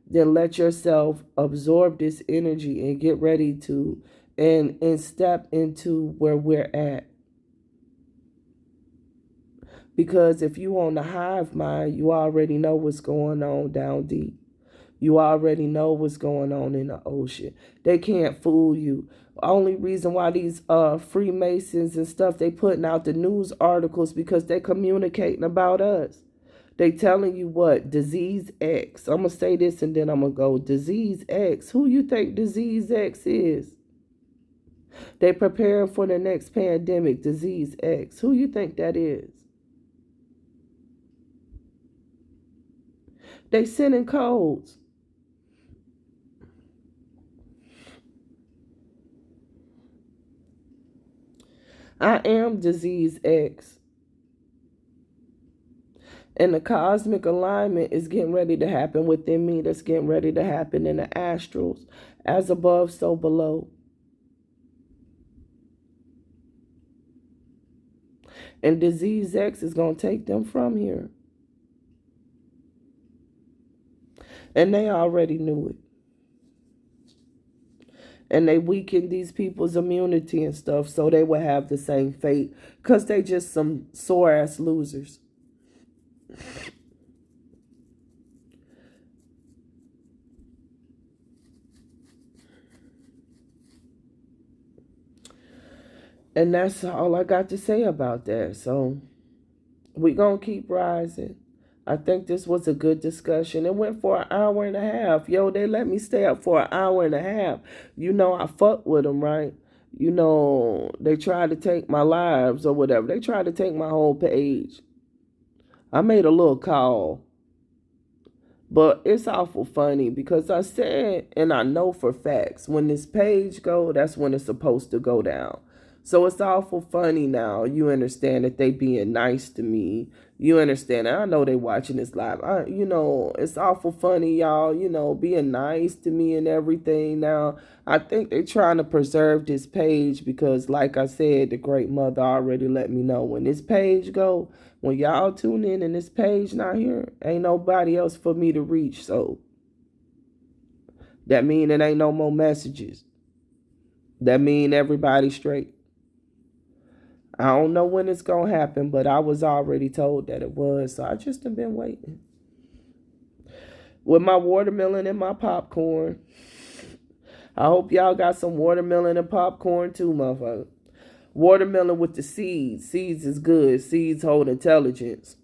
than let yourself absorb this energy and get ready to and step into where we're at. Because if you on the hive mind, you already know what's going on down deep. You already know what's going on in the ocean. They can't fool you. Only reason why these Freemasons and stuff, they putting out the news articles because they communicating about us. They telling you what? Disease X. I'm going to say this and then I'm going to go. Disease X. Who you think Disease X is? They preparing for the next pandemic, Disease X. Who you think that is? They sending codes. I am Disease X. And the cosmic alignment is getting ready to happen within me. That's getting ready to happen in the astrals. As above, so below. And Disease X is going to take them from here. And they already knew it. And they weakened these people's immunity and stuff so they would have the same fate. Because they just some sore-ass losers. And that's all I got to say about that. So we're going to keep rising. I think this was a good discussion. It went for an hour and a half. Yo, they let me stay up for an hour and a half. You know, I fuck with them, right? You know, they tried to take my lives or whatever. They tried to take my whole page. I made a little call. But it's awful funny because I said, and I know for facts, when this page go, that's when it's supposed to go down. So it's awful funny now. You understand that they being nice to me. You understand? And I know they watching this live. It's awful funny, y'all, being nice to me and everything. Now, I think they're trying to preserve this page because, like I said, the great mother already let me know when this page go, when y'all tune in and this page not here, ain't nobody else for me to reach. So that mean it ain't no more messages. That mean everybody straight. I don't know when it's gonna happen, but I was already told that it was, so I just have been waiting. With my watermelon and my popcorn. I hope y'all got some watermelon and popcorn too, motherfucker. Watermelon with the seeds. Seeds is good. Seeds hold intelligence.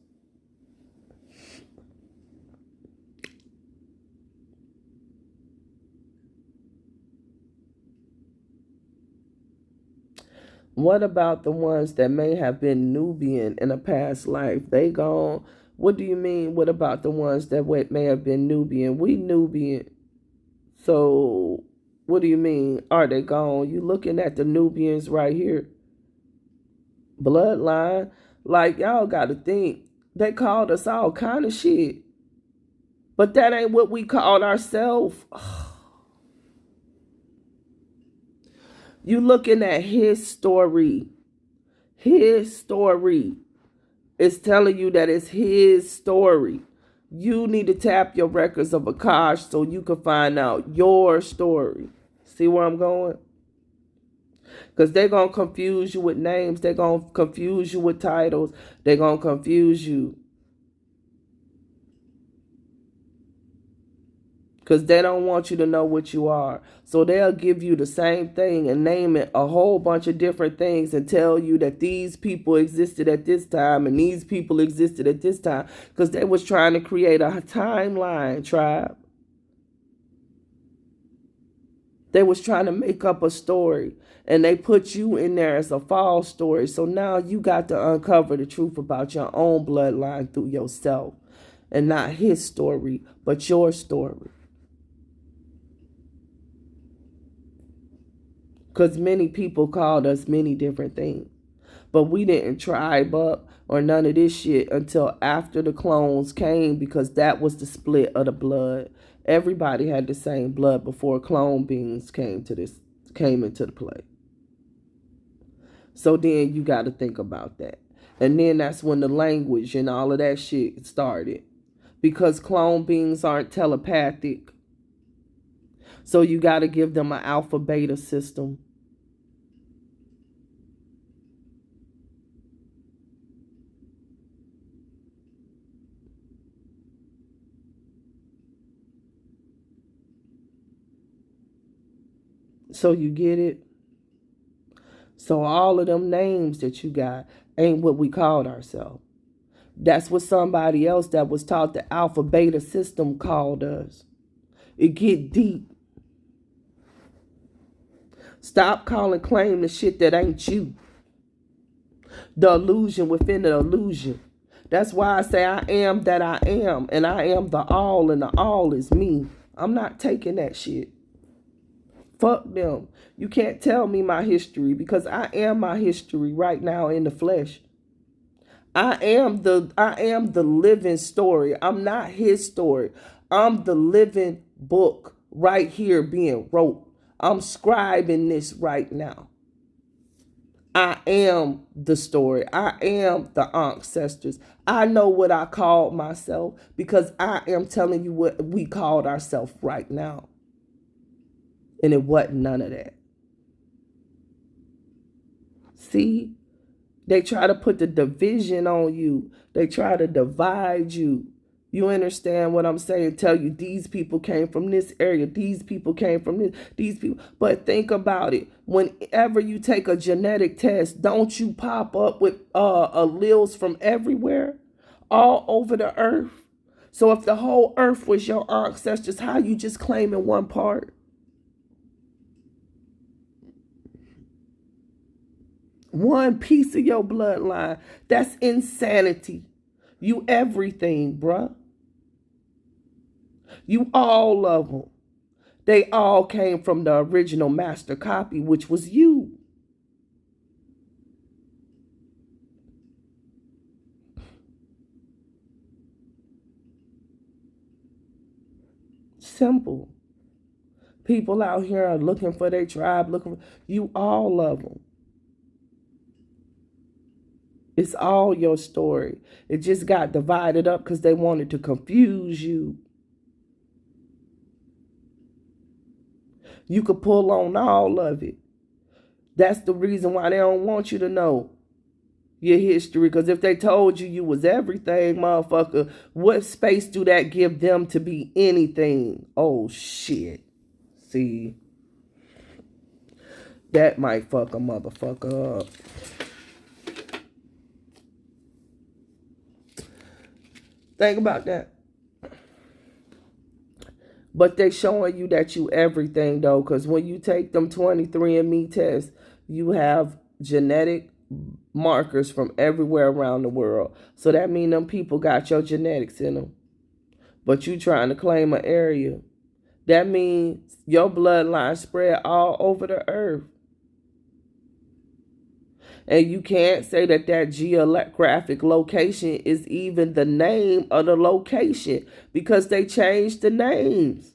What about the ones that may have been Nubian in a past life? They gone. What do you mean? What about the ones that may have been Nubian? We Nubian. So, what do you mean? Are they gone? You looking at the Nubians right here. Bloodline. Like, y'all got to think. They called us all kind of shit. But that ain't what we called ourselves. You looking at his story. His story. It's telling you that it's his story. You need to tap your records of Akash so you can find out your story. See where I'm going? Because they're going to confuse you with names. They're going to confuse you with titles. They're going to confuse you. Because they don't want you to know what you are. So they'll give you the same thing and name it a whole bunch of different things and tell you that these people existed at this time and these people existed at this time. Because they was trying to create a timeline, tribe. They was trying to make up a story. And they put you in there as a false story. So now you got to uncover the truth about your own bloodline through yourself. And not his story, but your story. Because many people called us many different things. But we didn't tribe up or none of this shit until after the clones came, because that was the split of the blood. Everybody had the same blood before clone beings came into the play. So then you got to think about that. And then that's when the language and all of that shit started. Because clone beings aren't telepathic. So you got to give them an alpha beta system. So you get it? So all of them names that you got ain't what we called ourselves. That's what somebody else that was taught the alpha beta system called us. It get deep. Stop calling claim the shit that ain't you. The illusion within the illusion. That's why I say I am that I am. And I am the all, and the all is me. I'm not taking that shit. Fuck them. You can't tell me my history because I am my history right now in the flesh. I am the living story. I'm not his story. I'm the living book right here being wrote. I'm scribing this right now. I am the story. I am the ancestors. I know what I called myself because I am telling you what we called ourselves right now. And it wasn't none of that. See? They try to put the division on you. They try to divide you. You understand what I'm saying? Tell you these people came from this area. These people came from this. These people. But think about it. Whenever you take a genetic test, don't you pop up with alleles from everywhere? All over the earth? So if the whole earth was your ancestors, how you just claiming one part? One piece of your bloodline. That's insanity. You everything, bruh. You all of them. They all came from the original master copy, which was you. simple. People out here are looking for their tribe, looking for you, all of them. It's all your story. It just got divided up because they wanted to confuse you. You could pull on all of it. That's the reason why they don't want you to know your history. Because if they told you you was everything, motherfucker, what space do that give them to be anything? Oh, shit. See, that might fuck a motherfucker up. Think about that. But they showing you that you everything, though, because when you take them 23andMe tests, you have genetic markers from everywhere around the world. So that means them people got your genetics in them. But you trying to claim an area. That means your bloodline spread all over the earth. And you can't say that that geographic location is even the name of the location because they changed the names.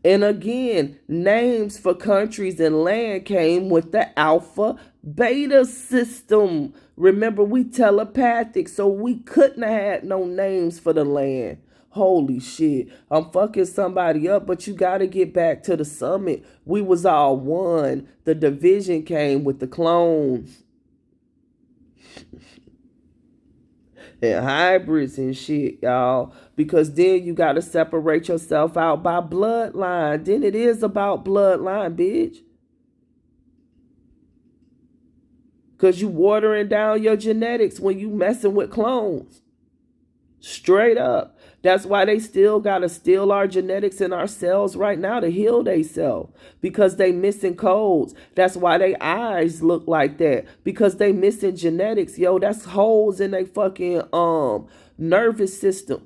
And again, names for countries and land came with the alpha beta system. Remember, we telepathic, so we couldn't have had no names for the land. Holy shit. I'm fucking somebody up, but you got to get back to the summit. We was all one. The division came with the clones and hybrids and shit, y'all. Because then you got to separate yourself out by bloodline. Then it is about bloodline, bitch. Because you watering down your genetics when you messing with clones. Straight up. That's why they still got to steal our genetics in our cells right now to heal themselves. Because they missing codes. That's why their eyes look like that. Because they missing genetics. Yo, that's holes in their fucking nervous system.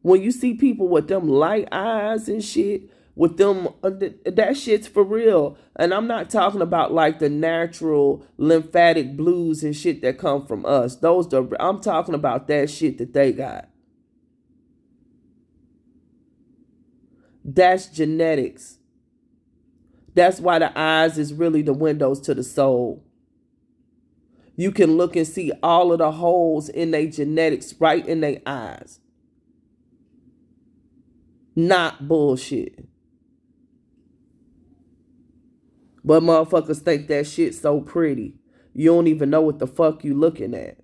When you see people with them light eyes and shit, with them, that shit's for real. And I'm not talking about like the natural lymphatic blues and shit that come from us. I'm talking about that shit that they got. That's genetics. That's why the eyes is really the windows to the soul. You can look and see all of the holes in their genetics right in their eyes. Not bullshit. But motherfuckers think that shit so pretty. You don't even know what the fuck you looking at.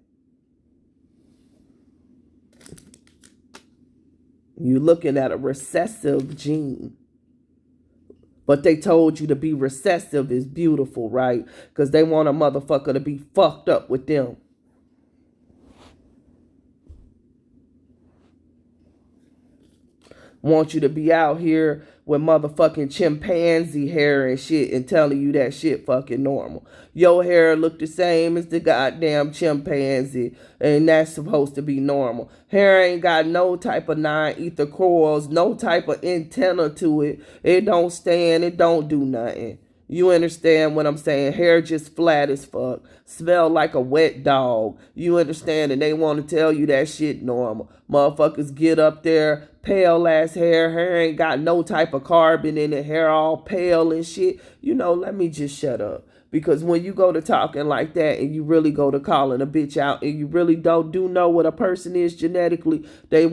You looking at a recessive gene. But they told you to be recessive is beautiful, right? Because they want a motherfucker to be fucked up with them. Want you to be out here with motherfucking chimpanzee hair and shit and telling you that shit fucking normal. Your hair look the same as the goddamn chimpanzee and that's supposed to be normal. Hair ain't got no type of non-ether coils, no type of antenna to it. It don't stand, it don't do nothing. You understand what I'm saying? Hair just flat as fuck. Smell like a wet dog. You understand? And they want to tell you that shit normal. Motherfuckers get up there, pale ass hair. Hair ain't got no type of carbon in it. Hair all pale and shit. You know, let me just shut up. Because when you go to talking like that and you really go to calling a bitch out and you really don't know what a person is genetically, they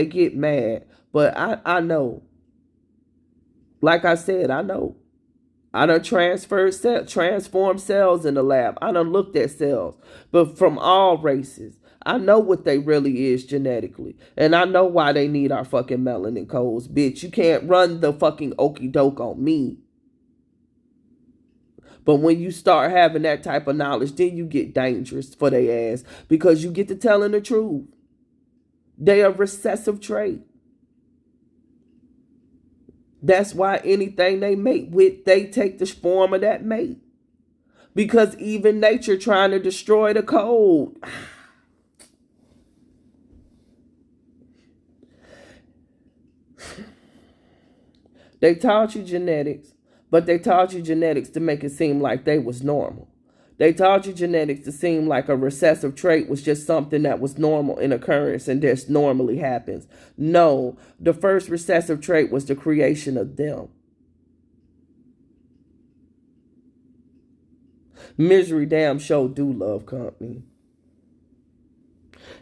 get mad. But I like I said, I know. I done transformed cells in the lab. I done looked at cells, but from all races. I know what they really is genetically. And I know why they need our fucking melanin codes, bitch. You can't run the fucking okie doke on me. But when you start having that type of knowledge, then you get dangerous for their ass because you get to telling the truth. They are recessive trait. That's why anything they mate with, they take the form of that mate. Because even nature trying to destroy the code. They taught you genetics, but they taught you genetics to make it seem like they was normal. They taught you genetics to seem like a recessive trait was just something that was normal in occurrence and just normally happens. No, the first recessive trait was the creation of them. Misery damn show do love company.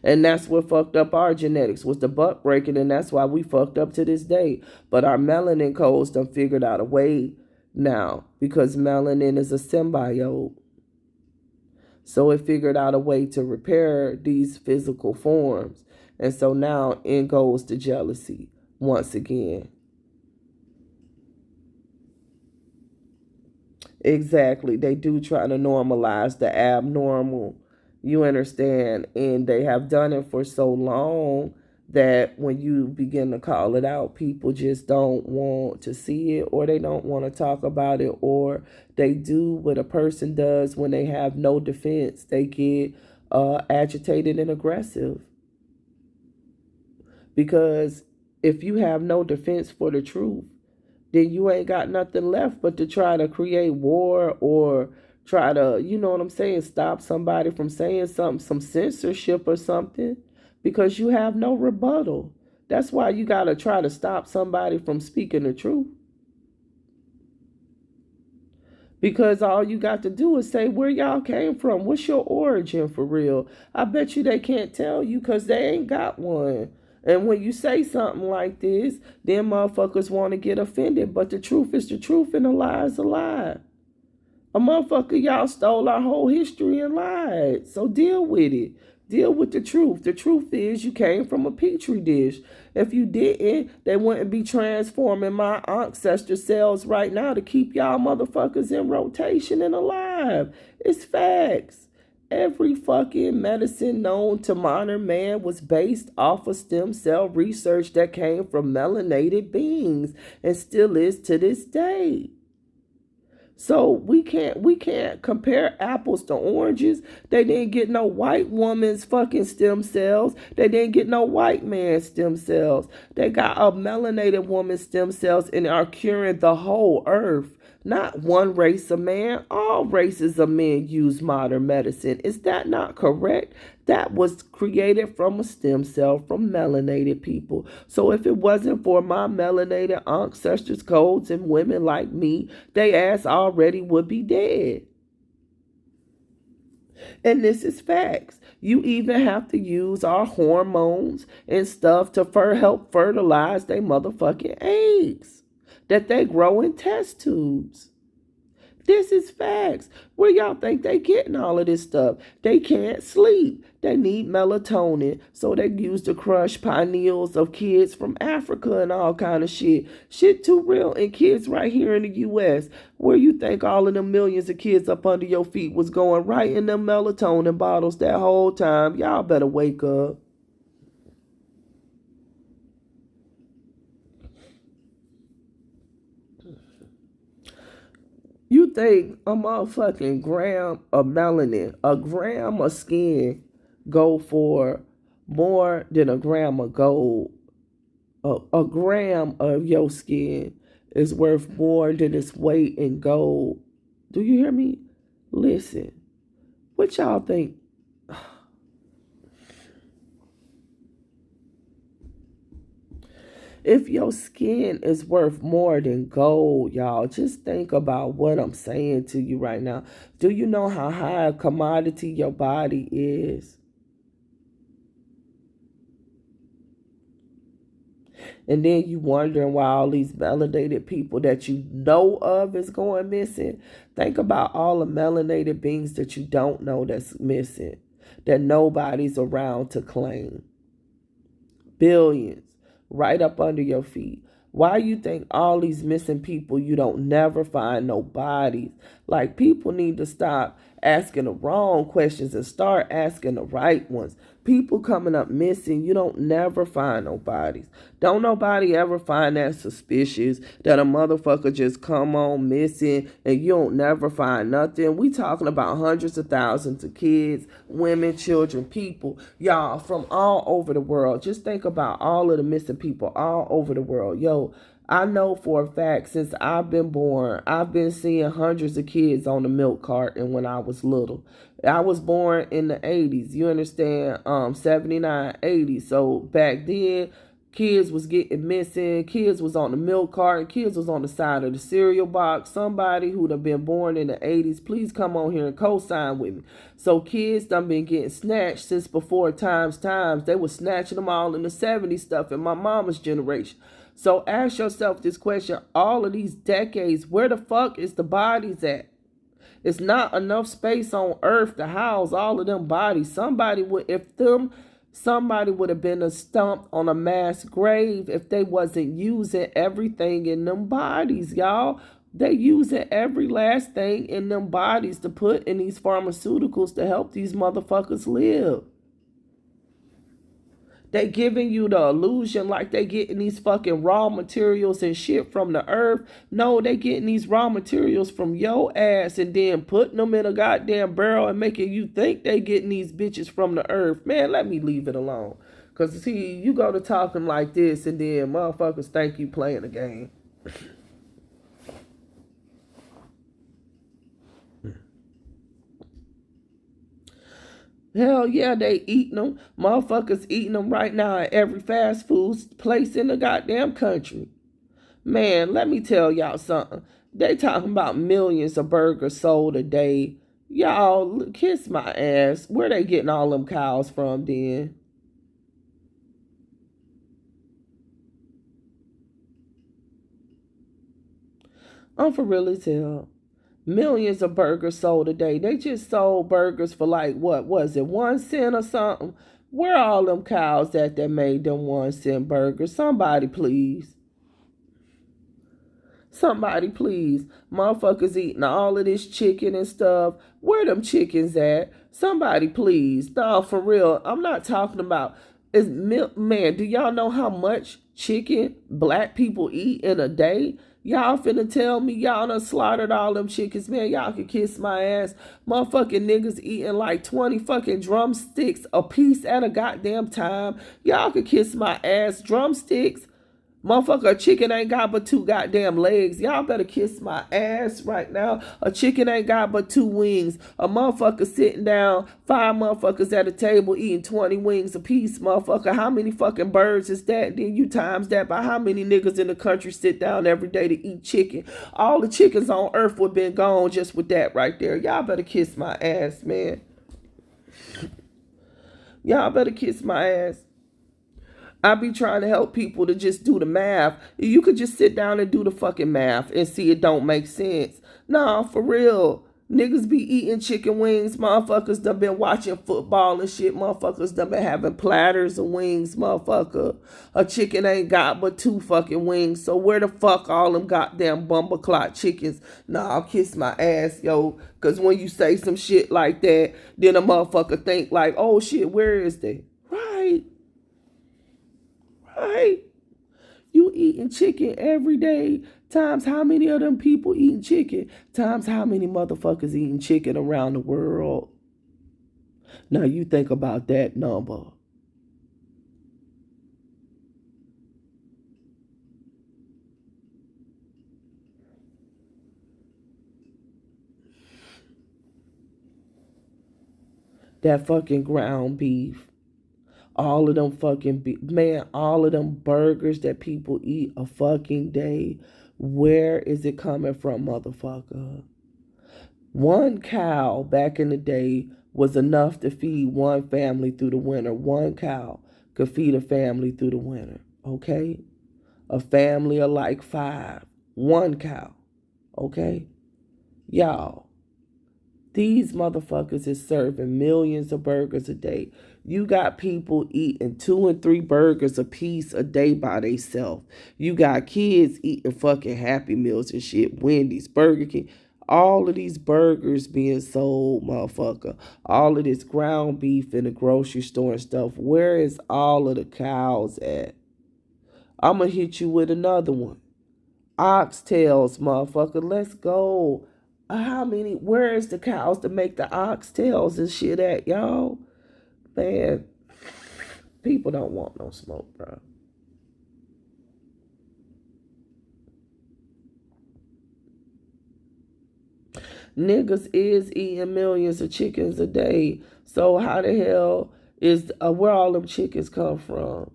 And that's what fucked up our genetics was the butt breaking, and that's why we fucked up to this day. But our melanin codes done figured out a way now because melanin is a symbiote. So it figured out a way to repair these physical forms. And so now in goes the jealousy once again. Exactly. They do try to normalize the abnormal. You understand? And they have done it for so long that when you begin to call it out, people just don't want to see it or they don't want to talk about it, or they do what a person does when they have no defense. They get agitated and aggressive. Because if you have no defense for the truth, then you ain't got nothing left but to try to create war or try to, you know what I'm saying, stop somebody from saying something, some censorship or something, because you have no rebuttal. That's why you got to try to stop somebody from speaking the truth. Because all you got to do is say where y'all came from. What's your origin for real? I bet you they can't tell you because they ain't got one. And when you say something like this, then motherfuckers want to get offended. But the truth is the truth and a lie is a lie. A motherfucker, y'all stole our whole history and lied. So deal with it. Deal with the truth. The truth is you came from a petri dish. If you didn't, they wouldn't be transforming my ancestor cells right now to keep y'all motherfuckers in rotation and alive. It's facts. Every fucking medicine known to modern man was based off of stem cell research that came from melanated beings and still is to this day. So we can't compare apples to oranges. They didn't get no white woman's fucking stem cells. They didn't get no white man's stem cells. They got a melanated woman's stem cells and are curing the whole earth. Not one race of man. All races of men use modern medicine. Is that not correct? That was created from a stem cell from melanated people. So if it wasn't for my melanated ancestors' codes and women like me, they ass already would be dead. And this is facts. You even have to use our hormones and stuff to help fertilize their motherfucking eggs that they grow in test tubes. This is facts. Where y'all think they getting all of this stuff? They can't sleep. They need melatonin. So they use the crushed pineals of kids from Africa and all kind of shit. Shit too real. And kids right here in the U.S. Where you think all of them millions of kids up under your feet was going right in them melatonin bottles that whole time? Y'all better wake up. You think a motherfucking gram of melanin, a gram of skin, go for more than a gram of gold? A gram of your skin is worth more than its weight in gold. Do you hear me? Listen, what y'all think? If your skin is worth more than gold, y'all, just think about what I'm saying to you right now. Do you know how high a commodity your body is? And then you wondering why all these melanated people that you know of is going missing. Think about all the melanated beings that you don't know that's missing, that nobody's around to claim. Billions right up under your feet. Why you think all these missing people, you don't never find no bodies? Like, people need to stop asking the wrong questions and start asking the right ones. People coming up missing, you don't never find no bodies. Don't nobody ever find that suspicious that a motherfucker just come on missing and you don't never find nothing. We talking about hundreds of thousands of kids, women, children, people, y'all, from all over the world. Just think about all of the missing people all over the world. Yo, I know for a fact since I've been born, I've been seeing hundreds of kids on the milk carton when I was little. I was born in the 80s, you understand? 79, 80. So back then, kids was getting missing, kids was on the milk carton, kids was on the side of the cereal box. Somebody who'd have been born in the 80s, please come on here and co-sign with me. So kids done been getting snatched since before times. They were snatching them all in the 70s stuff in my mama's generation. So ask yourself this question, all of these decades, where the fuck is the bodies at? It's not enough space on earth to house all of them bodies. Somebody would have been a stump on a mass grave if they wasn't using everything in them bodies, y'all. They using every last thing in them bodies to put in these pharmaceuticals to help these motherfuckers live. They giving you the illusion like they getting these fucking raw materials and shit from the earth. No, they getting these raw materials from your ass and then putting them in a goddamn barrel and making you think they getting these bitches from the earth. Man, let me leave it alone. Cause see, you go to talking like this and then motherfuckers think you playing a game. Hell yeah, they eating them. Motherfuckers eating them right now at every fast food place in the goddamn country. Man, let me tell y'all something. They talking about millions of burgers sold a day. Y'all, kiss my ass. Where they getting all them cows from then? I'm for real as hell. Millions of burgers sold a day. They just sold burgers for like, what was it, 1 cent or something? Where all them cows at that made them 1 cent burgers? Somebody please. Somebody please. Motherfuckers eating all of this chicken and stuff. Where them chickens at? Somebody please. No, for real. I'm not talking about is man, do y'all know how much chicken black people eat in a day? Y'all finna tell me y'all done slaughtered all them chickens, man. Y'all can kiss my ass. Motherfucking niggas eating like 20 fucking drumsticks a piece at a goddamn time. Y'all can kiss my ass. Drumsticks. Motherfucker, a chicken ain't got but 2 goddamn legs. Y'all better kiss my ass right now. A chicken ain't got but 2 wings. A motherfucker sitting down, 5 motherfuckers at a table eating 20 wings a piece, motherfucker. How many fucking birds is that? Then you times that by how many niggas in the country sit down every day to eat chicken. All the chickens on earth would have been gone just with that right there. Y'all better kiss my ass, man. Y'all better kiss my ass. I be trying to help people to just do the math. You could just sit down and do the fucking math and see it don't make sense. Nah, for real. Niggas be eating chicken wings. Motherfuckers done been watching football and shit. Motherfuckers done been having platters of wings, motherfucker. A chicken ain't got but 2 fucking wings. So where the fuck all them goddamn bumbleclot chickens? Nah, I'll kiss my ass, yo. Cause when you say some shit like that, then a motherfucker think like, oh shit, where is they? Right. Right? You eating chicken every day, times how many of them people eating chicken, times how many motherfuckers eating chicken around the world. Now you think about that number. That fucking ground beef. All of them fucking man, all of them burgers that people eat a fucking day. Where is it coming from, motherfucker? 1 cow back in the day was enough to feed one family through the winter. 1 cow could feed a family through the winter. Okay? A family of like 5. 1 cow. Okay? Y'all, these motherfuckers is serving millions of burgers a day. You got people eating 2 and 3 burgers a piece a day by themselves. You got kids eating fucking Happy Meals and shit. Wendy's, Burger King. All of these burgers being sold, motherfucker. All of this ground beef in the grocery store and stuff. Where is all of the cows at? I'm going to hit you with another one. Oxtails, motherfucker. Let's go. How many? Where is the cows to make the oxtails and shit at, y'all? Man, people don't want no smoke, bro. Niggas is eating millions of chickens a day. So how the hell is where all them chickens come from?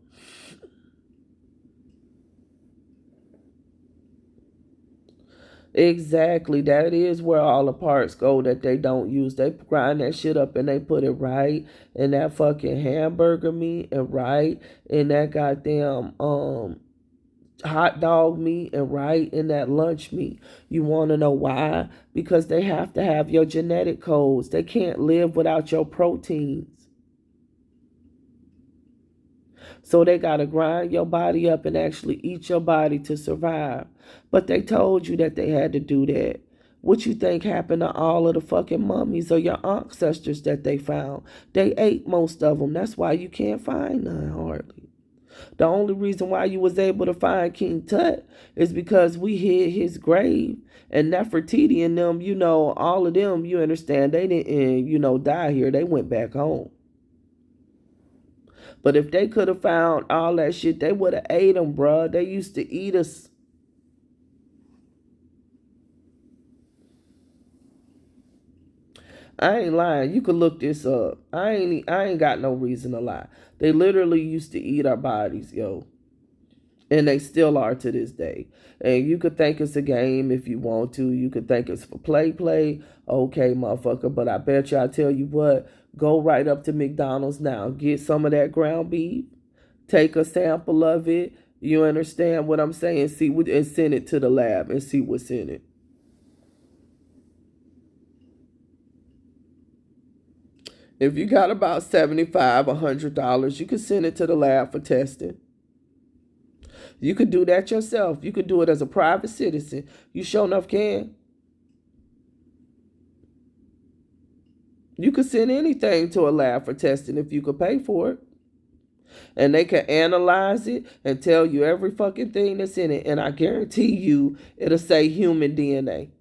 Exactly. That is where all the parts go that they don't use. They grind that shit up and they put it right in that fucking hamburger meat and right in that goddamn hot dog meat and right in that lunch meat. You want to know why? Because they have to have your genetic codes. They can't live without your proteins. So they got to grind your body up and actually eat your body to survive. But they told you that they had to do that. What you think happened to all of the fucking mummies or your ancestors that they found? They ate most of them. That's why you can't find none hardly. The only reason why you was able to find King Tut is because we hid his grave. And Nefertiti and them, all of them, you understand, they didn't, die here. They went back home. But if they could have found all that shit, they would have ate them, bruh. They used to eat us. I ain't lying. You could look this up. I ain't got no reason to lie. They literally used to eat our bodies, yo. And they still are to this day. And you could think it's a game if you want to. You could think it's for play. Okay, motherfucker. But I bet you, I tell you what, go right up to McDonald's now. Get some of that ground beef. Take a sample of it. You understand what I'm saying? See what, and send it to the lab and see what's in it. If you got about $75, $100, you can send it to the lab for testing. You could do that yourself. You could do it as a private citizen. You sure enough can. You could send anything to a lab for testing if you could pay for it. And they can analyze it and tell you every fucking thing that's in it. And I guarantee you it'll say human DNA.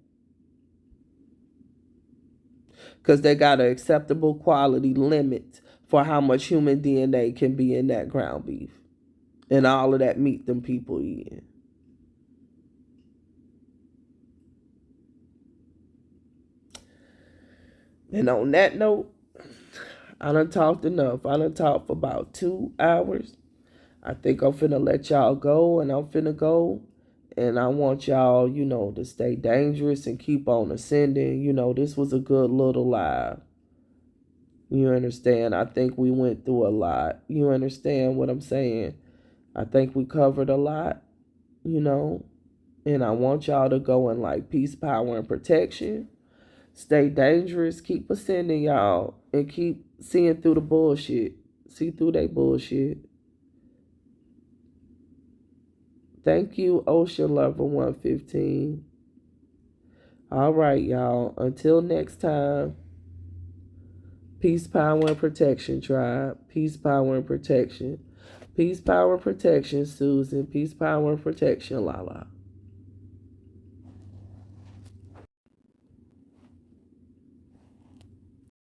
Because they got an acceptable quality limit for how much human DNA can be in that ground beef. And all of that meat them people eating. And on that note, I done talked enough. I done talked for about 2 hours. I think I'm finna let y'all go, and I'm finna go. And I want y'all, to stay dangerous and keep on ascending. This was a good little live. You understand? I think we went through a lot. You understand what I'm saying? I think we covered a lot, And I want y'all to go in like peace, power, and protection. Stay dangerous. Keep ascending, y'all. And keep seeing through the bullshit. See through that bullshit. Thank you, Ocean Lover 115. All right, y'all. Until next time. Peace, power, and protection, tribe. Peace, power, and protection. Peace, power, and protection, Susan. Peace, power, and protection, Lala.